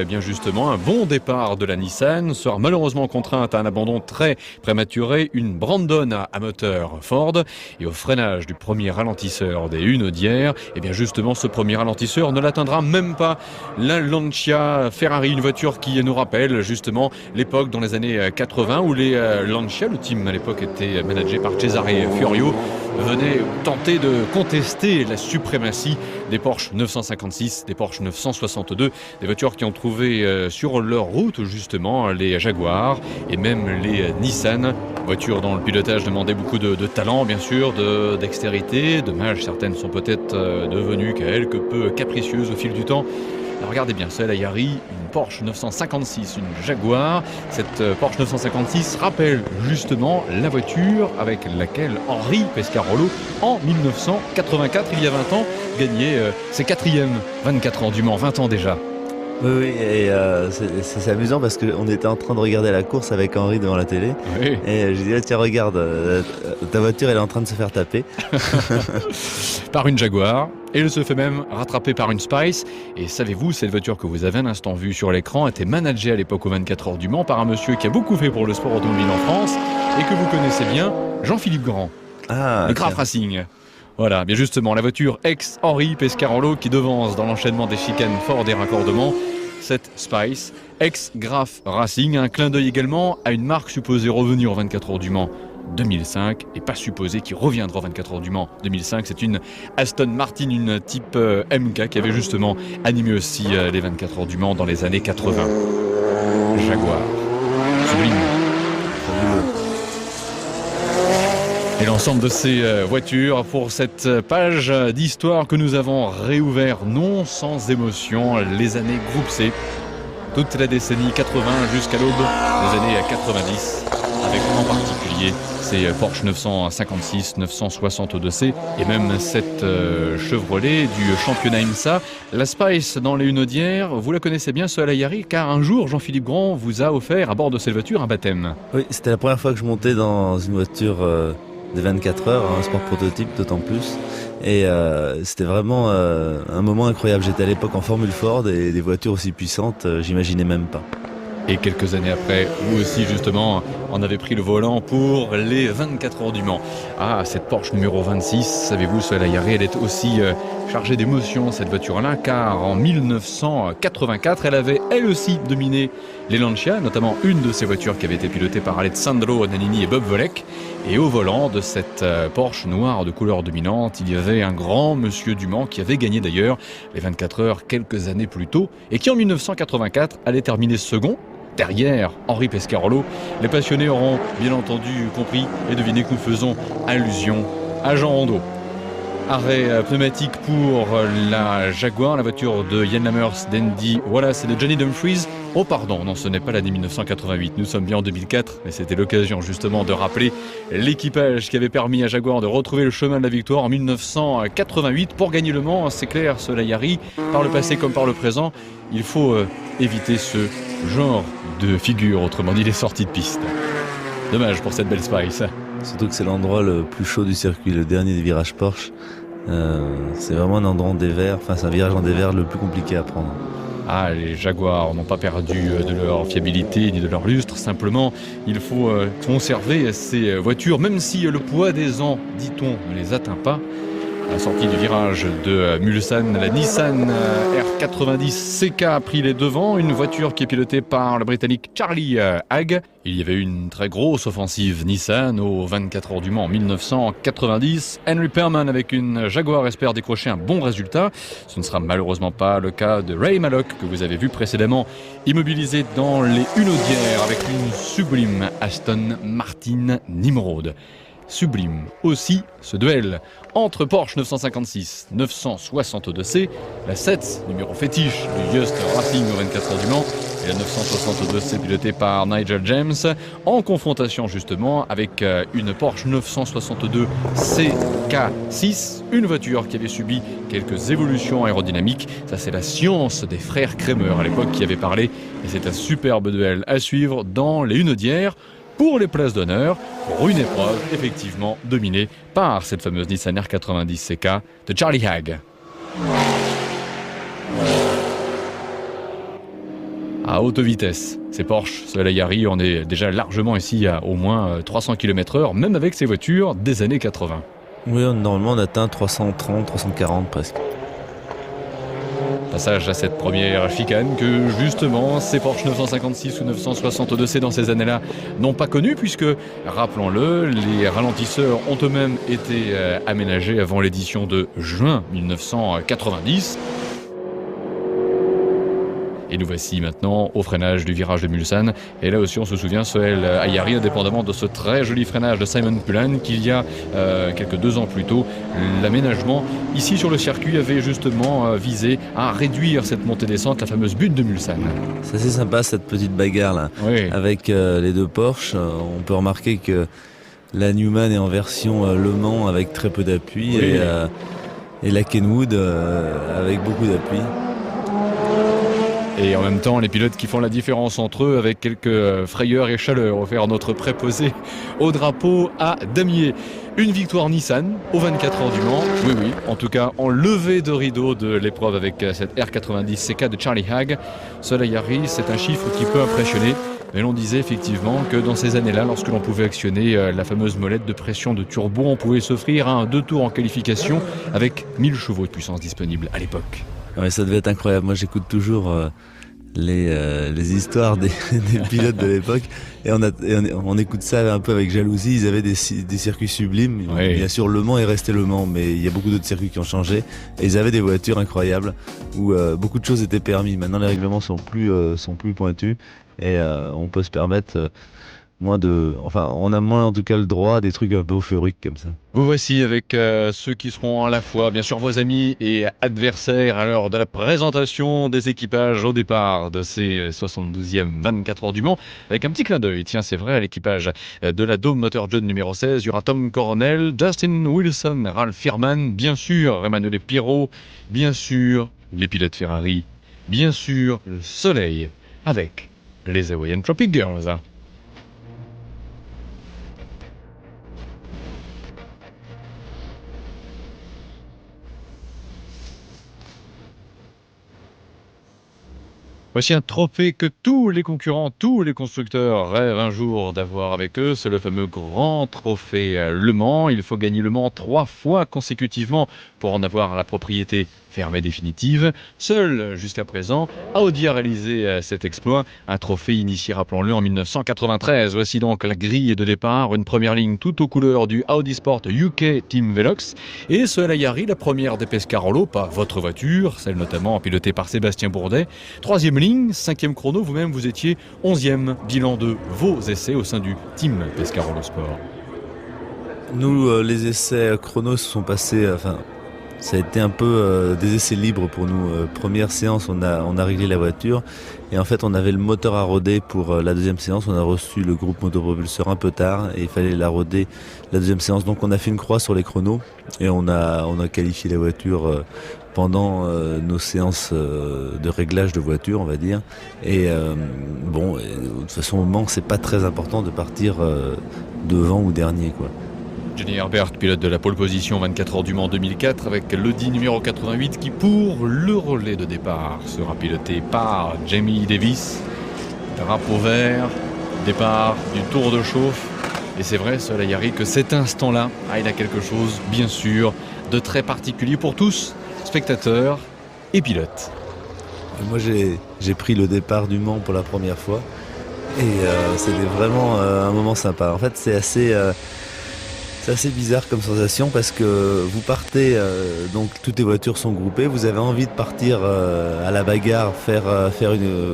bien justement un bon départ de la Nissan, sera malheureusement contrainte à un abandon très prématuré, une Brandon à moteur Ford, et au freinage du premier ralentisseur des Hunaudières, et bien justement ce premier ralentisseur ne l'atteindra même pas. La Lancia Ferrari, une voiture qui nous rappelle justement l'époque dans les années 80 où les Lancia, le team à l'époque était managé par Cesare Fiorio, venaient tenter de contester la suprématie des Porsche 956, des Porsche 962, des voitures qui ont trouvé sur leur route justement les Jaguars et même les Nissan, voitures dont le pilotage demandait beaucoup de talent bien sûr, de dextérité. Dommage, certaines sont peut-être devenues quelque peu capricieuses au fil du temps. Alors regardez bien, celle à Yari, une Porsche 956, une Jaguar. Cette Porsche 956 rappelle justement la voiture avec laquelle Henri Pescarolo, en 1984, il y a 20 ans, gagnait ses 4e 24 ans du Mans, 20 ans déjà. Oui, et c'est amusant parce qu'on était en train de regarder la course avec Henri devant la télé. Oui. Et je dis, tiens, regarde, ta voiture, elle est en train de se faire taper. Par une Jaguar. Et elle se fait même rattraper par une Spice. Et savez-vous, cette voiture que vous avez un instant vue sur l'écran était managée à l'époque aux 24 heures du Mans par un monsieur qui a beaucoup fait pour le sport automobile en France et que vous connaissez bien, Jean-Philippe Grand. Le Graf Racing. Voilà, bien justement, la voiture ex-Henri Pescarolo qui devance dans l'enchaînement des chicanes Ford et raccordements cette Spice, ex-Graf Racing. Un clin d'œil également à une marque supposée revenir aux 24 heures du Mans 2005 et pas supposée qui reviendra aux 24 heures du Mans 2005. C'est une Aston Martin, une type MK qui avait justement animé aussi les 24 heures du Mans dans les années 80. Jaguar. Sublime. Et l'ensemble de ces voitures pour cette page d'histoire que nous avons réouvert non sans émotion, les années groupe C, toute la décennie 80 jusqu'à l'aube des années 90, avec en particulier ces Porsche 956, 962C et même cette Chevrolet du championnat IMSA. La Spice dans les Hunaudières, vous la connaissez bien, ce Alayari, car un jour Jean-Philippe Grand vous a offert à bord de cette voiture un baptême. Oui, c'était la première fois que je montais dans une voiture de 24 heures, un sport prototype d'autant plus. Et c'était vraiment un moment incroyable. J'étais à l'époque en Formule Ford et des voitures aussi puissantes, j'imaginais même pas. Et quelques années après, vous aussi justement, on avait pris le volant pour les 24 heures du Mans. Ah, cette Porsche numéro 26, savez-vous, celle-là, elle est aussi chargée d'émotions, cette voiture-là, car en 1984, elle avait elle aussi dominé les Lancia, notamment une de ces voitures qui avait été pilotée par Alessandro Nannini et Bob Volek. Et au volant de cette Porsche noire de couleur dominante, il y avait un grand monsieur du Mans qui avait gagné d'ailleurs les 24 heures quelques années plus tôt et qui en 1984 allait terminer second. Derrière Henri Pescarolo, les passionnés auront bien entendu compris et deviné que nous faisons allusion à Jean Rondeau. Arrêt pneumatique pour la Jaguar, la voiture de Yann Lammers, d'Andy Wallace et de Johnny Dumfries. Oh pardon, non, ce n'est pas l'année 1988, nous sommes bien en 2004, mais c'était l'occasion justement de rappeler l'équipage qui avait permis à Jaguar de retrouver le chemin de la victoire en 1988 pour gagner le Mans. C'est clair, Soleil Harry, par le passé comme par le présent, il faut éviter ce genre de figure, autrement dit les sorties de piste. Dommage pour cette belle Spice. Surtout que c'est l'endroit le plus chaud du circuit, le dernier des virages Porsche. C'est vraiment un endroit en dévers, enfin c'est un virage en dévers le plus compliqué à prendre. Ah, les Jaguars n'ont pas perdu de leur fiabilité ni de leur lustre, simplement il faut conserver ces voitures, même si le poids des ans, dit-on, ne les atteint pas. À la sortie du virage de Mulsanne, la Nissan R90 CK a pris les devants, une voiture qui est pilotée par le Britannique Charlie Haag. Il y avait eu une très grosse offensive Nissan aux 24 heures du Mans en 1990. Henry Perman avec une Jaguar espère décrocher un bon résultat. Ce ne sera malheureusement pas le cas de Ray Mallock que vous avez vu précédemment, immobilisé dans les Hunaudières avec une sublime Aston Martin Nimrod. Sublime aussi ce duel entre Porsche 956 962C, la 7, numéro fétiche du Just Racing aux 24 heures du Mans, et la 962C pilotée par Nigel James, en confrontation justement avec une Porsche 962 CK6, une voiture qui avait subi quelques évolutions aérodynamiques. Ça, c'est la science des frères Kremer à l'époque qui avait parlé, et c'est un superbe duel à suivre dans les Hunaudières pour les places d'honneur, pour une épreuve effectivement dominée par cette fameuse Nissan R90 CK de Charlie Haag. À haute vitesse, ces Porsche Soleil Harry, on est déjà largement ici à au moins 300 km/h, même avec ces voitures des années 80. Oui, normalement on atteint 330, 340 presque. Passage à cette première chicane que justement ces Porsche 956 ou 962C dans ces années-là n'ont pas connu, puisque, rappelons-le, les ralentisseurs ont eux-mêmes été aménagés avant l'édition de juin 1990. Et nous voici maintenant au freinage du virage de Mulsanne. Et là aussi, on se souvient, Soleil Harry, indépendamment de ce très joli freinage de Simon Pullen, qu'il y a quelques 2 ans plus tôt, l'aménagement ici sur le circuit avait justement visé à réduire cette montée-descente, la fameuse butte de Mulsanne. C'est assez sympa cette petite bagarre là, Oui. avec les deux Porsche. On peut remarquer que la Newman est en version Le Mans avec très peu d'appui, Oui. et la Kenwood avec beaucoup d'appui. Et en même temps, les pilotes qui font la différence entre eux avec quelques frayeurs et chaleur offert à notre préposé au drapeau à damier. Une victoire Nissan aux 24 heures du Mans. Oui, oui, en tout cas en levée de rideau de l'épreuve avec cette R90 CK de Charlie Haag. Soleil Harry, c'est un chiffre qui peut impressionner. Mais l'on disait effectivement que dans ces années-là, lorsque l'on pouvait actionner la fameuse molette de pression de turbo, on pouvait s'offrir un 2 tours en qualification avec 1000 chevaux de puissance disponible à l'époque. Ouais, ça devait être incroyable. Moi, j'écoute toujours les histoires des pilotes de l'époque, et on écoute ça un peu avec jalousie. Ils avaient des circuits sublimes. Oui. Bien sûr, Le Mans est resté Le Mans, mais il y a beaucoup d'autres circuits qui ont changé. Et ils avaient des voitures incroyables où beaucoup de choses étaient permis. Maintenant, les règlements sont plus pointus, et on peut se permettre on a moins en tout cas le droit à des trucs un peu euphoriques comme ça. Vous voici avec ceux qui seront à la fois bien sûr vos amis et adversaires à l'heure de la présentation des équipages au départ de ces 72e 24 heures du Mans, avec un petit clin d'œil, tiens c'est vrai, à l'équipage de la Dome Motor John numéro 16, il y aura Tom Coronel, Justin Wilson, Ralph Firman, bien sûr Emmanuel Pirot, bien sûr les pilotes Ferrari, bien sûr le Soleil avec les Hawaiian Tropic Girls. Voici un trophée que tous les concurrents, tous les constructeurs rêvent un jour d'avoir avec eux. C'est le fameux grand trophée Le Mans. Il faut gagner Le Mans 3 fois consécutivement pour en avoir la propriété ferme et définitive. Seul, jusqu'à présent, Audi a réalisé cet exploit. Un trophée initié, rappelons-le, en 1993. Voici donc la grille de départ. Une première ligne toute aux couleurs du Audi Sport UK Team Velox. Et Soleil Harry, la première des Pescarolo, pas votre voiture, celle notamment pilotée par Sébastien Bourdet. Troisième ligne, 5e chrono, vous-même vous étiez 11e, bilan de vos essais au sein du Team Pescarolo Sport. Nous, les essais chronos se sont passés Ça a été un peu des essais libres pour nous. Première séance, on a réglé la voiture et en fait on avait le moteur à roder pour la deuxième séance. On a reçu le groupe motopropulseur un peu tard et il fallait la roder la deuxième séance. Donc on a fait une croix sur les chronos et on a qualifié la voiture pendant nos séances de réglage de voiture, on va dire. Et de toute façon au Mans, c'est pas très important de partir devant ou dernier, quoi. Johnny Herbert, pilote de la pole position 24 heures du Mans 2004 avec l'Audi numéro 88 qui pour le relais de départ sera piloté par Jamie Davis. Drapeau vert, départ du tour de chauffe. Et c'est vrai, Soleil Harry, que cet instant-là, il a quelque chose, bien sûr, de très particulier pour tous, spectateurs et pilotes. Moi j'ai pris le départ du Mans pour la première fois et c'était vraiment un moment sympa. En fait c'est assez bizarre comme sensation parce que vous partez, donc toutes les voitures sont groupées, vous avez envie de partir à la bagarre, faire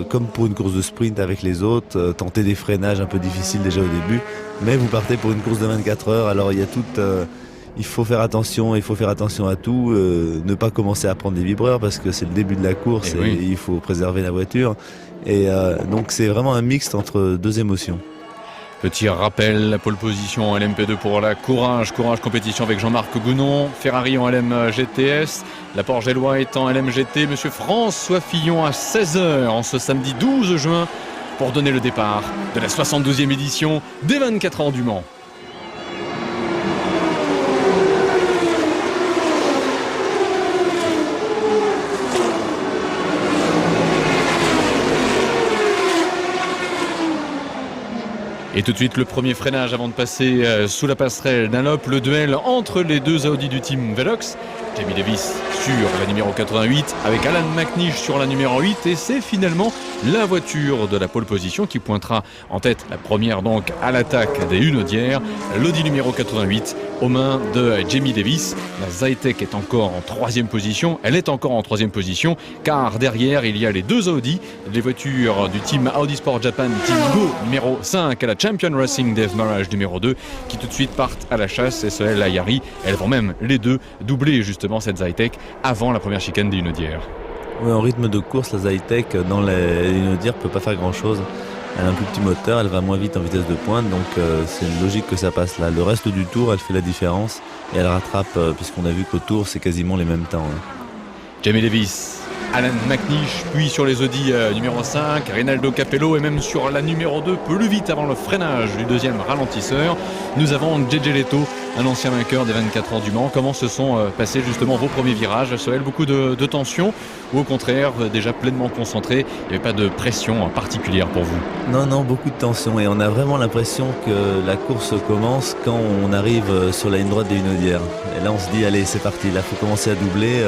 comme pour une course de sprint avec les autres, tenter des freinages un peu difficiles déjà au début, mais vous partez pour une course de 24 heures, alors il y a il faut faire attention à tout, ne pas commencer à prendre des vibreurs parce que c'est le début de la course et il faut préserver la voiture. Et donc c'est vraiment un mixte entre deux émotions. Petit rappel, la pole position en LMP2 pour la Courage compétition avec Jean-Marc Gounon, Ferrari en LM GTS, la Porsche Gélois est en LM GT, Monsieur François Fillon à 16h en ce samedi 12 juin pour donner le départ de la 72e édition des 24 heures du Mans. Et tout de suite, le premier freinage avant de passer sous la passerelle Dunlop, le duel entre les deux Audi du team Velox. Jamie Davis sur la numéro 88 avec Alan McNish sur la numéro 8 et c'est finalement la voiture de la pole position qui pointera en tête la première donc à l'attaque des Hunaudières, l'Audi numéro 88 aux mains de Jamie Davis. La Zytek est encore en troisième position, elle est encore en troisième position car derrière il y a les deux Audi, les voitures du team Audi Sport Japan Team Go numéro 5 à la Champion Racing Dave Marage numéro 2 qui tout de suite partent à la chasse et Soleil Harry, elles vont même les deux doubler justement cette Zytek avant la première chicane des Hunaudières. Oui, en rythme de course, la Zytek dans les Hunaudières peut pas faire grand chose. Elle a un plus petit moteur, elle va moins vite en vitesse de pointe, donc c'est logique que ça passe là. Le reste du tour, elle fait la différence et elle rattrape, puisqu'on a vu qu'au tour, c'est quasiment les mêmes temps. Jamie Davis, Alan McNish, puis sur les Audi numéro 5, Rinaldo Capello et même sur la numéro 2, plus vite avant le freinage du deuxième ralentisseur. Nous avons JJ Leto, un ancien vainqueur des 24 heures du Mans. Comment se sont passés justement vos premiers virages, Soel? Beaucoup de tension ou au contraire déjà pleinement concentré? Il n'y avait pas de pression particulière pour vous? Non, beaucoup de tension et on a vraiment l'impression que la course commence quand on arrive sur la ligne droite des Hunaudières. Et là on se dit allez c'est parti, là il faut commencer à doubler,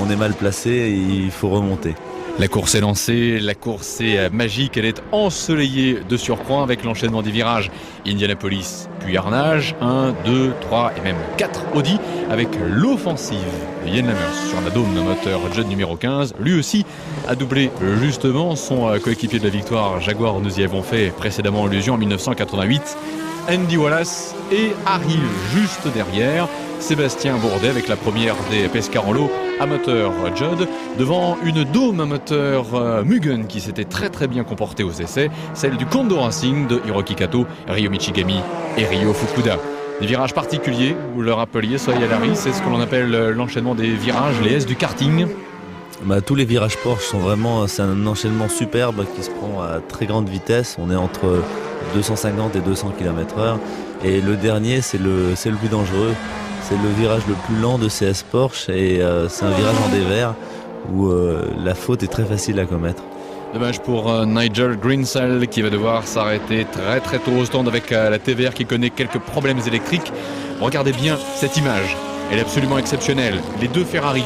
on est mal placé et il faut remonter. La course est lancée, la course est magique, elle est ensoleillée de surcroît avec l'enchaînement des virages. Indianapolis, puis Arnage, 1, 2, 3 et même 4 Audi avec l'offensive de Yann Lammers sur la dôme de moteur Judd numéro 15. Lui aussi a doublé justement son coéquipier de la victoire Jaguar, nous y avons fait précédemment allusion en 1988. Andy Wallace et arrive juste derrière Sébastien Bourdet avec la première des Pescarolo à moteur Judd devant une dôme à moteur Mugen qui s'était très bien comportée aux essais, celle du Kondo Racing de Hiroki Kato, Ryo Michigami et Ryo Fukuda. Des virages particuliers, vous le rappeliez, Soleil Harry, c'est ce que l'on appelle l'enchaînement des virages, les S du karting. Tous les virages Porsche sont vraiment, c'est un enchaînement superbe qui se prend à très grande vitesse. On est entre 250 et 200 km/h et le dernier c'est le plus dangereux. C'est le virage le plus lent de CS Porsche et c'est un virage en dévers où la faute est très facile à commettre. Dommage pour Nigel Greensell qui va devoir s'arrêter très tôt au stand avec la TVR qui connaît quelques problèmes électriques. Regardez bien cette image, elle est absolument exceptionnelle. Les deux Ferrari,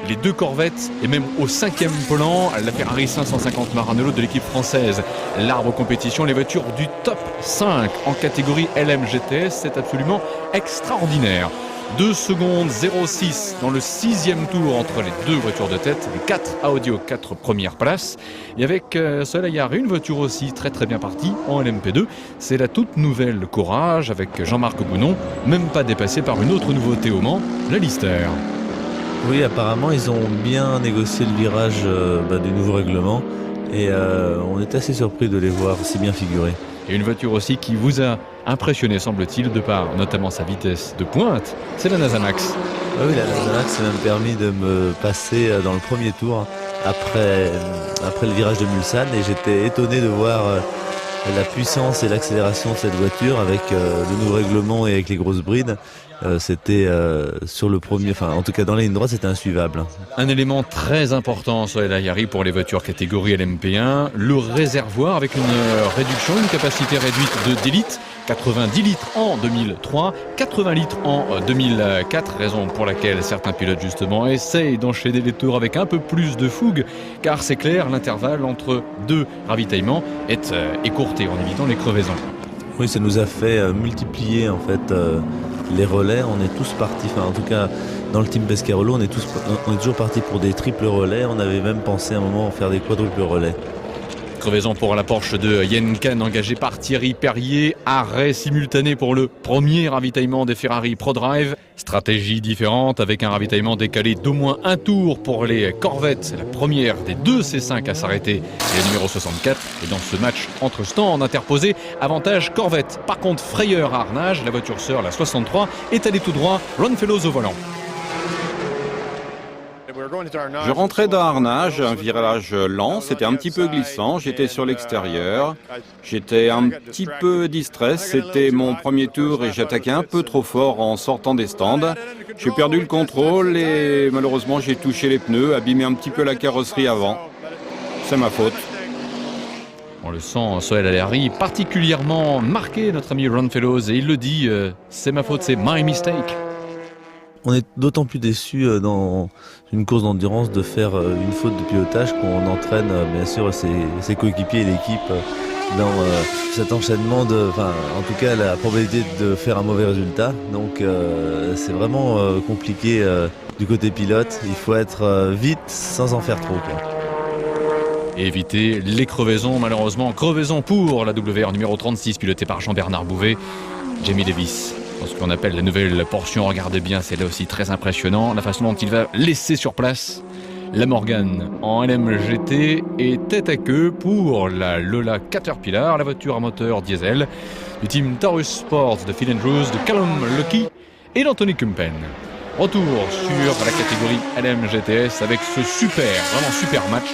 les deux Corvettes et même au cinquième plan, la Ferrari 550 Maranello de l'équipe française. L'arbre compétition, les voitures du top 5 en catégorie LM GTS, c'est absolument extraordinaire. 2 secondes 06 dans le 6e tour entre les deux voitures de tête, les 4 Audi aux 4 premières places. Et avec Soleil Harry, une voiture aussi très bien partie en LMP2, c'est la toute nouvelle Courage avec Jean-Marc Gounon, même pas dépassée par une autre nouveauté au Mans, la Lister. Oui, apparemment, ils ont bien négocié le virage du nouveau règlement et on est assez surpris de les voir si bien figurés. Et une voiture aussi qui vous a impressionné, semble-t-il, de par notamment sa vitesse de pointe, c'est la NASA Max. Ah oui, la NASA Max m'a même permis de me passer dans le premier tour après le virage de Mulsanne et j'étais étonné de voir la puissance et l'accélération de cette voiture avec le nouveau règlement et avec les grosses brides. C'était sur le premier, enfin en tout cas dans la ligne droite, c'était insuivable. Un élément très important sur la Yari pour les voitures catégorie LMP1, le réservoir avec une réduction, une capacité réduite de 10 litres, 90 litres en 2003, 80 litres en 2004, raison pour laquelle certains pilotes justement essayent d'enchaîner les tours avec un peu plus de fougue, car c'est clair, l'intervalle entre deux ravitaillements est écourté en évitant les crevaisons. Oui, ça nous a fait multiplier en fait les relais. On est tous partis, enfin en tout cas dans le team Pescarolo, on est toujours partis pour des triples relais. On avait même pensé à un moment faire des quadruples relais. Crevaison pour la Porsche de Yenkan engagée par Thierry Perrier. Arrêt simultané pour le premier ravitaillement des Ferrari ProDrive. Stratégie différente avec un ravitaillement décalé d'au moins un tour pour les Corvettes. La première des deux C5 à s'arrêter est le numéro 64. Et dans ce match entre stands interposés, avantage Corvette. Par contre, frayeur à Arnage, la voiture sœur, la 63, est allée tout droit. Ron Fellows au volant. Je rentrais dans Arnage, un virage lent, c'était un petit peu glissant, j'étais sur l'extérieur, j'étais un petit peu distrait, c'était mon premier tour et j'attaquais un peu trop fort en sortant des stands. J'ai perdu le contrôle et malheureusement j'ai touché les pneus, abîmé un petit peu la carrosserie avant. C'est ma faute. On le sent sur la Yari particulièrement marqué, notre ami Ron Fellows, et il le dit, c'est ma faute, c'est my mistake. On est d'autant plus déçus dans une course d'endurance de faire une faute de pilotage qu'on entraîne bien sûr ses coéquipiers et l'équipe dans cet enchaînement en tout cas la probabilité de faire un mauvais résultat. Donc c'est vraiment compliqué du côté pilote. Il faut être vite sans en faire trop, quoi. Et éviter les crevaisons, malheureusement. Crevaison pour la WR numéro 36, pilotée par Jean-Bernard Bouvet. Jamie Davis, dans ce qu'on appelle la nouvelle portion, regardez bien, c'est là aussi très impressionnant. La façon dont il va laisser sur place la Morgan en LMGT et tête à queue pour la Lola Caterpillar, la voiture à moteur diesel du team Taurus Sports de Phil Andrews, de Callum Lucky et d'Anthony Kumpen. Retour sur la catégorie LMGTS avec ce vraiment super match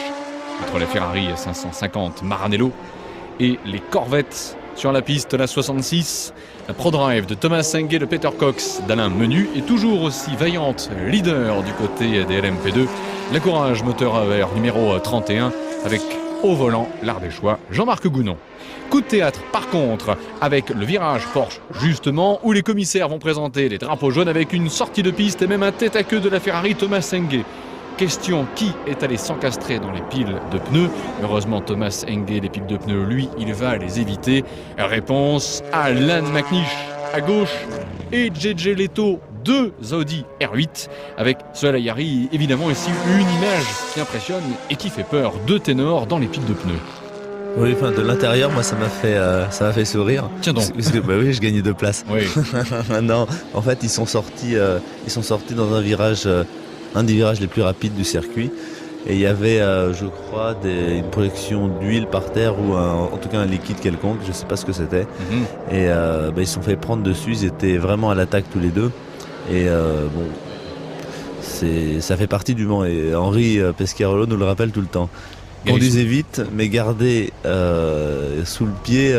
entre les Ferrari 550 Maranello et les Corvettes sur la piste, la 66, la ProDrive de Thomas Sengé, de Peter Cox, d'Alain Menu et toujours aussi vaillante leader du côté des LMP2, la Courage moteur AER numéro 31 avec au volant l'Ardéchois Jean-Marc Gounon. Coup de théâtre par contre avec le virage Porsche justement où les commissaires vont présenter les drapeaux jaunes avec une sortie de piste et même un tête à queue de la Ferrari Thomas Sengé. Question, qui est allé s'encastrer dans les piles de pneus? Heureusement Thomas Sengé, les piles de pneus, lui, il va les éviter. Réponse, Alan McNish à gauche et JJ Leto, deux Audi R8 avec sur la Yari évidemment ici une image qui impressionne et qui fait peur, deux ténors dans les piles de pneus. Oui, enfin de l'intérieur, moi ça m'a fait sourire. Tiens donc. Parce que oui, je gagnais 2 places. Oui. Non, en fait ils sont sortis dans un des virages les plus rapides du circuit. Et il y avait, je crois, une projection d'huile par terre ou en tout cas un liquide quelconque, je ne sais pas ce que c'était. Et ils se sont fait prendre dessus, ils étaient vraiment à l'attaque tous les deux. Et ça fait partie du Mans. Et Henri Pescarolo nous le rappelle tout le temps. Conduisez vite, mais gardez sous le pied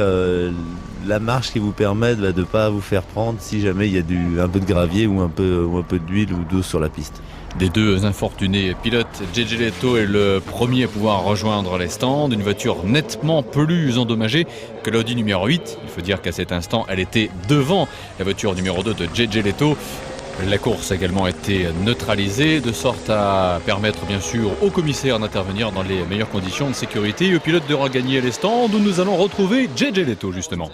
la marche qui vous permet de ne pas vous faire prendre si jamais il y a un peu de gravier ou un peu d'huile ou d'eau sur la piste. Des deux infortunés pilotes, JJ Leto est le premier à pouvoir rejoindre les stands. Une voiture nettement plus endommagée que l'Audi numéro 8. Il faut dire qu'à cet instant, elle était devant la voiture numéro 2 de JJ Leto. La course a également été neutralisée, de sorte à permettre bien sûr aux commissaires d'intervenir dans les meilleures conditions de sécurité et aux pilotes de regagner les stands où nous allons retrouver JJ Leto justement.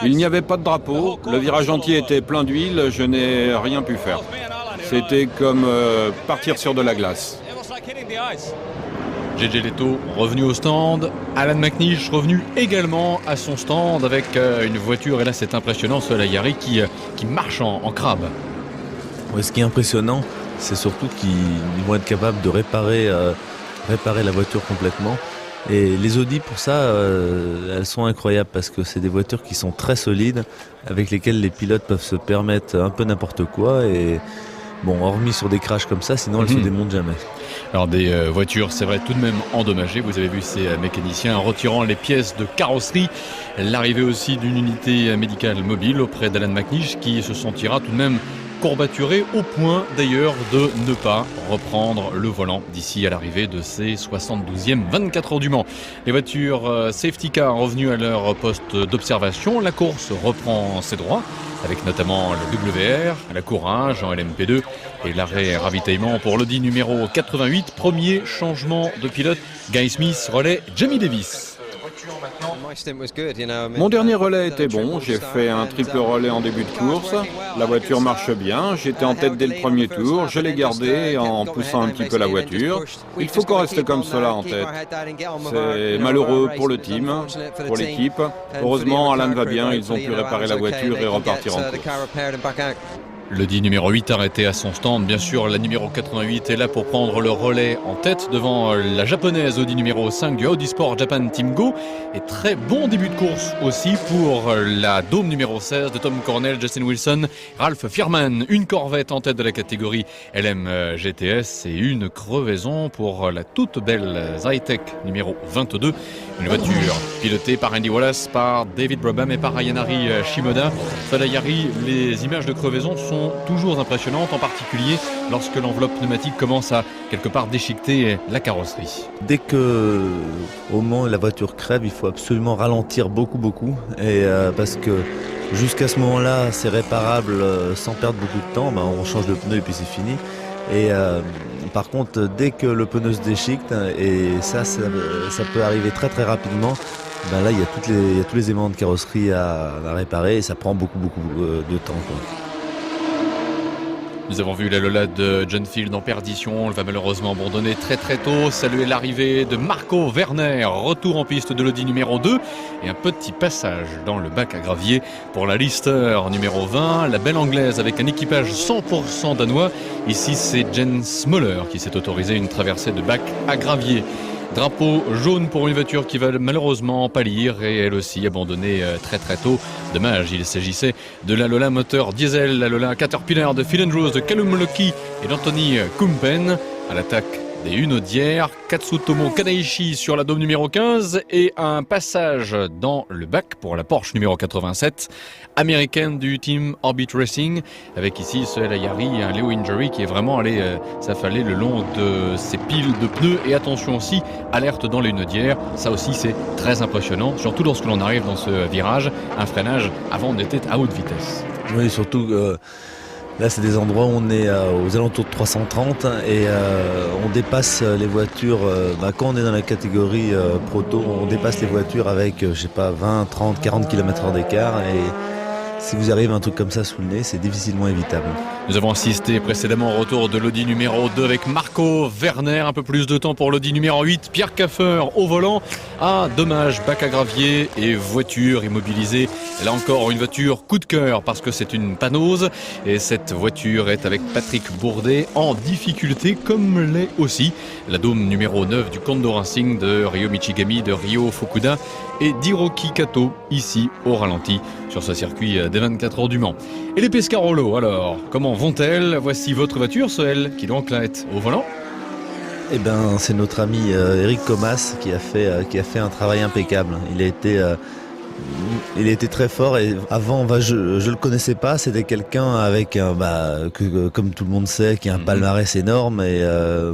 Il n'y avait pas de drapeau, le virage entier était plein d'huile, je n'ai rien pu faire. C'était comme partir sur de la glace. JJ Leto revenu au stand, Alan McNish revenu également à son stand avec une voiture, et là c'est impressionnant, ce Yari qui marche en crabe. Ouais, ce qui est impressionnant, c'est surtout qu'ils vont être capables de réparer la voiture complètement. Et les Audi, pour ça, elles sont incroyables parce que c'est des voitures qui sont très solides, avec lesquelles les pilotes peuvent se permettre un peu n'importe quoi. Et bon, hormis sur des crashs comme ça, sinon elles se démontent jamais. Alors des voitures, c'est vrai, tout de même endommagées. Vous avez vu ces mécaniciens retirant les pièces de carrosserie. L'arrivée aussi d'une unité médicale mobile auprès d'Alan McNish qui se sentira tout de même courbaturé au point d'ailleurs de ne pas reprendre le volant d'ici à l'arrivée de ces 72e 24 heures du Mans. Les voitures safety car revenues à leur poste d'observation. La course reprend ses droits avec notamment le WR, la Courage en LMP2 et l'arrêt ravitaillement pour l'Audi numéro 88. Premier changement de pilote, Guy Smith, relais Jamie Davis. Mon dernier relais était bon, j'ai fait un triple relais en début de course, la voiture marche bien, j'étais en tête dès le premier tour, je l'ai gardé en poussant un petit peu la voiture. Il faut qu'on reste comme cela en tête. C'est malheureux pour le team, pour l'équipe. Heureusement, Alan va bien, ils ont pu réparer la voiture et repartir en course. L'Audi numéro 8 arrêté à son stand. Bien sûr, la numéro 88 est là pour prendre le relais en tête devant la japonaise Audi numéro 5 du Audi Sport Japan Team Go. Et très bon début de course aussi pour la Dome numéro 16 de Tom Cornell, Justin Wilson, Ralph Fierman. Une Corvette en tête de la catégorie LM GTS et une crevaison pour la toute belle Zytec numéro 22. Une voiture pilotée par Andy Wallace, par David Brabham et par Ayanari Shimoda. Sadayari, les images de crevaison sont toujours impressionnantes, en particulier lorsque l'enveloppe pneumatique commence à quelque part déchiqueter la carrosserie. Dès que au moment où la voiture crève, il faut absolument ralentir beaucoup et parce que jusqu'à ce moment-là, c'est réparable sans perdre beaucoup de temps. On change de pneu et puis c'est fini. Et par contre, dès que le pneu se déchiquete, et ça peut arriver très rapidement, là il y a tous les éléments de carrosserie à réparer et ça prend beaucoup de temps, quoi. Nous avons vu la Lola de John Field en perdition. Elle va malheureusement abandonner très tôt. Saluer l'arrivée de Marco Werner. Retour en piste de l'Audi numéro 2. Et un petit passage dans le bac à gravier pour la Lister numéro 20. La belle anglaise avec un équipage 100% danois. Ici, c'est Jens Smoller qui s'est autorisé une traversée de bac à gravier. Drapeau jaune pour une voiture qui va malheureusement pâlir et elle aussi abandonnée très tôt. Dommage, il s'agissait de la Lola moteur diesel, la Lola Caterpillar de Phil Andrews, de Callum Lucky et d'Anthony Kumpen. À l'attaque des Unaudières, Katsutomo Kanaishi sur la Dome numéro 15 et un passage dans le bac pour la Porsche numéro 87 américaine du team Orbit Racing, avec ici ce Ayari, un Leo Injury qui est vraiment allé s'affaler le long de ses piles de pneus. Et attention aussi, alerte dans les Unaudières, ça aussi c'est très impressionnant, surtout lorsque l'on arrive dans ce virage, un freinage avant on était à haute vitesse. Oui, surtout là c'est des endroits où on est aux alentours de 330 et on dépasse les voitures, quand on est dans la catégorie proto, on dépasse les voitures avec 20, 30, 40 km/h d'écart et si vous arrivez à un truc comme ça sous le nez, c'est difficilement évitable. Nous avons assisté précédemment au retour de l'Audi numéro 2 avec Marco Werner. Un peu plus de temps pour l'Audi numéro 8. Pierre Caffer au volant. Ah, dommage, bac à gravier et voiture immobilisée. Là encore, une voiture coup de cœur parce que c'est une panose. Et cette voiture est avec Patrick Bourdet en difficulté, comme l'est aussi la Dome numéro 9 du Kondo Racing de Ryo Michigami, de Ryo Fukuda et d'Hiroki Kato, ici au ralenti sur ce circuit des 24 heures du Mans. Et les Pescarolo, alors, comment vont-elles? Voici votre voiture, Soel, qui donc là est au volant. Eh ben, c'est notre ami Eric Comas qui a fait un travail impeccable. Il a été très fort et avant, je le connaissais pas. C'était quelqu'un avec comme tout le monde sait, qui a un palmarès énorme. Et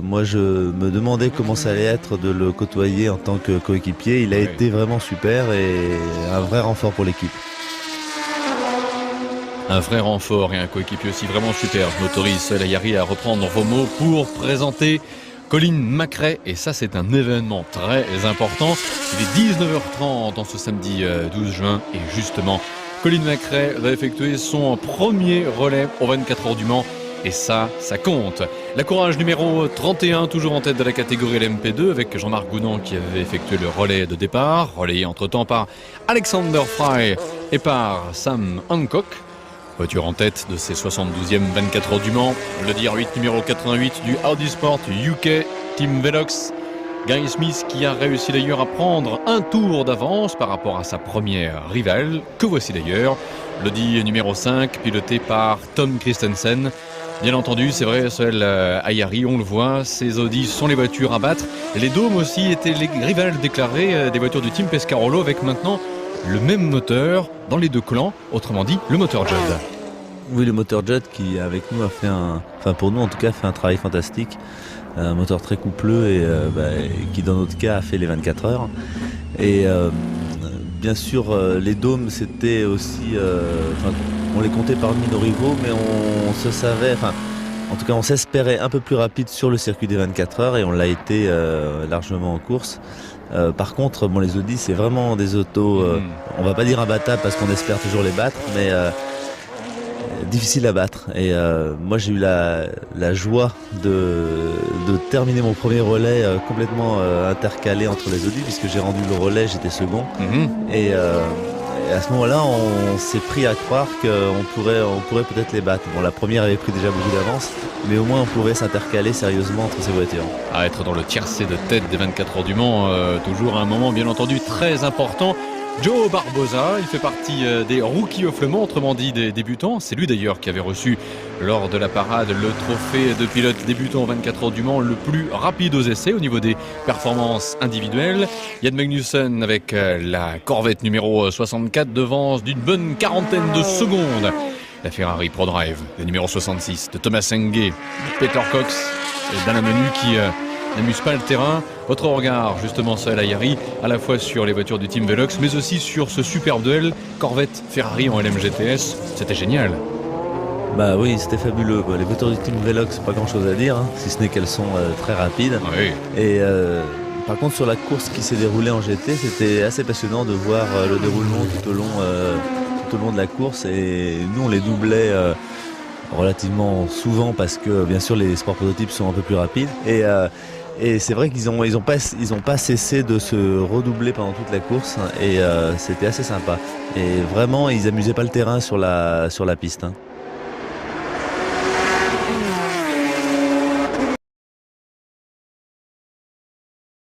moi, je me demandais comment ça allait être de le côtoyer en tant que coéquipier. Il a été vraiment super et un vrai renfort pour l'équipe. Un vrai renfort et un coéquipier aussi vraiment super. Je m'autorise, Ayari, à reprendre vos mots pour présenter Colin McRae. Et ça, c'est un événement très important. Il est 19h30 en ce samedi 12 juin. Et justement, Colin McRae va effectuer son premier relais aux 24 heures du Mans. Et ça compte. La Courage numéro 31, toujours en tête de la catégorie LMP2, avec Jean-Marc Gounon qui avait effectué le relais de départ, relayé entre-temps par Alexander Fry et par Sam Hancock. Voiture en tête de ces 72e 24 heures du Mans, le DR8 numéro 88 du Audi Sport UK Team Velox. Gary Smith qui a réussi d'ailleurs à prendre un tour d'avance par rapport à sa première rivale, que voici d'ailleurs, l'Audi numéro 5 piloté par Tom Christensen. Bien entendu, c'est vrai, seul Ayari, on le voit, ces Audi sont les voitures à battre. Les Dômes aussi étaient les rivales déclarés des voitures du Team Pescarolo avec maintenant le même moteur dans les deux clans, autrement dit le moteur Judd. Oui, le moteur Judd qui avec nous a fait pour nous en tout cas, fait un travail fantastique. Un moteur très coupleux et qui dans notre cas a fait les 24 heures. Et bien sûr, les Dômes c'était aussi, on les comptait parmi nos rivaux, mais on se savait, en tout cas on s'espérait un peu plus rapide sur le circuit des 24 heures et on l'a été largement en course. Par contre, les Audi c'est vraiment des autos, on va pas dire imbattables parce qu'on espère toujours les battre, mais difficile à battre. Et moi j'ai eu la joie de terminer mon premier relais complètement intercalé entre les Audi, puisque j'ai rendu le relais, j'étais second. Et à ce moment-là on s'est pris à croire qu'on pourrait peut-être les battre. Bon, la première avait pris déjà beaucoup d'avance, mais au moins on pouvait s'intercaler sérieusement entre ces voitures. À être dans le tiercé de tête des 24 heures du Mans, toujours un moment bien entendu très important. Joe Barbosa, il fait partie des Rookie of Le Mans, autrement dit des débutants. C'est lui d'ailleurs qui avait reçu lors de la parade le trophée de pilote débutant 24 heures du Mans le plus rapide aux essais au niveau des performances individuelles. Jan Magnussen avec la Corvette numéro 64 devance d'une bonne quarantaine de secondes. La Ferrari ProDrive, le numéro 66 de Thomas Hengue, Peter Cox et Dan Menu qui n'amuse pas le terrain. Votre regard, justement, seul à Ayari, à la fois sur les voitures du Team Velox, mais aussi sur ce superbe duel Corvette-Ferrari en LMGTS. C'était génial. Bah oui, c'était fabuleux. Les voitures du Team Velox, pas grand-chose à dire, si ce n'est qu'elles sont très rapides. Oui. Et par contre, sur la course qui s'est déroulée en GT, c'était assez passionnant de voir le déroulement tout au long de la course. Et nous, on les doublait relativement souvent parce que, bien sûr, les sports prototypes sont un peu plus rapides. Et c'est vrai qu'ils ont pas cessé de se redoubler pendant toute la course et c'était assez sympa. Et vraiment, ils amusaient pas le terrain sur la piste.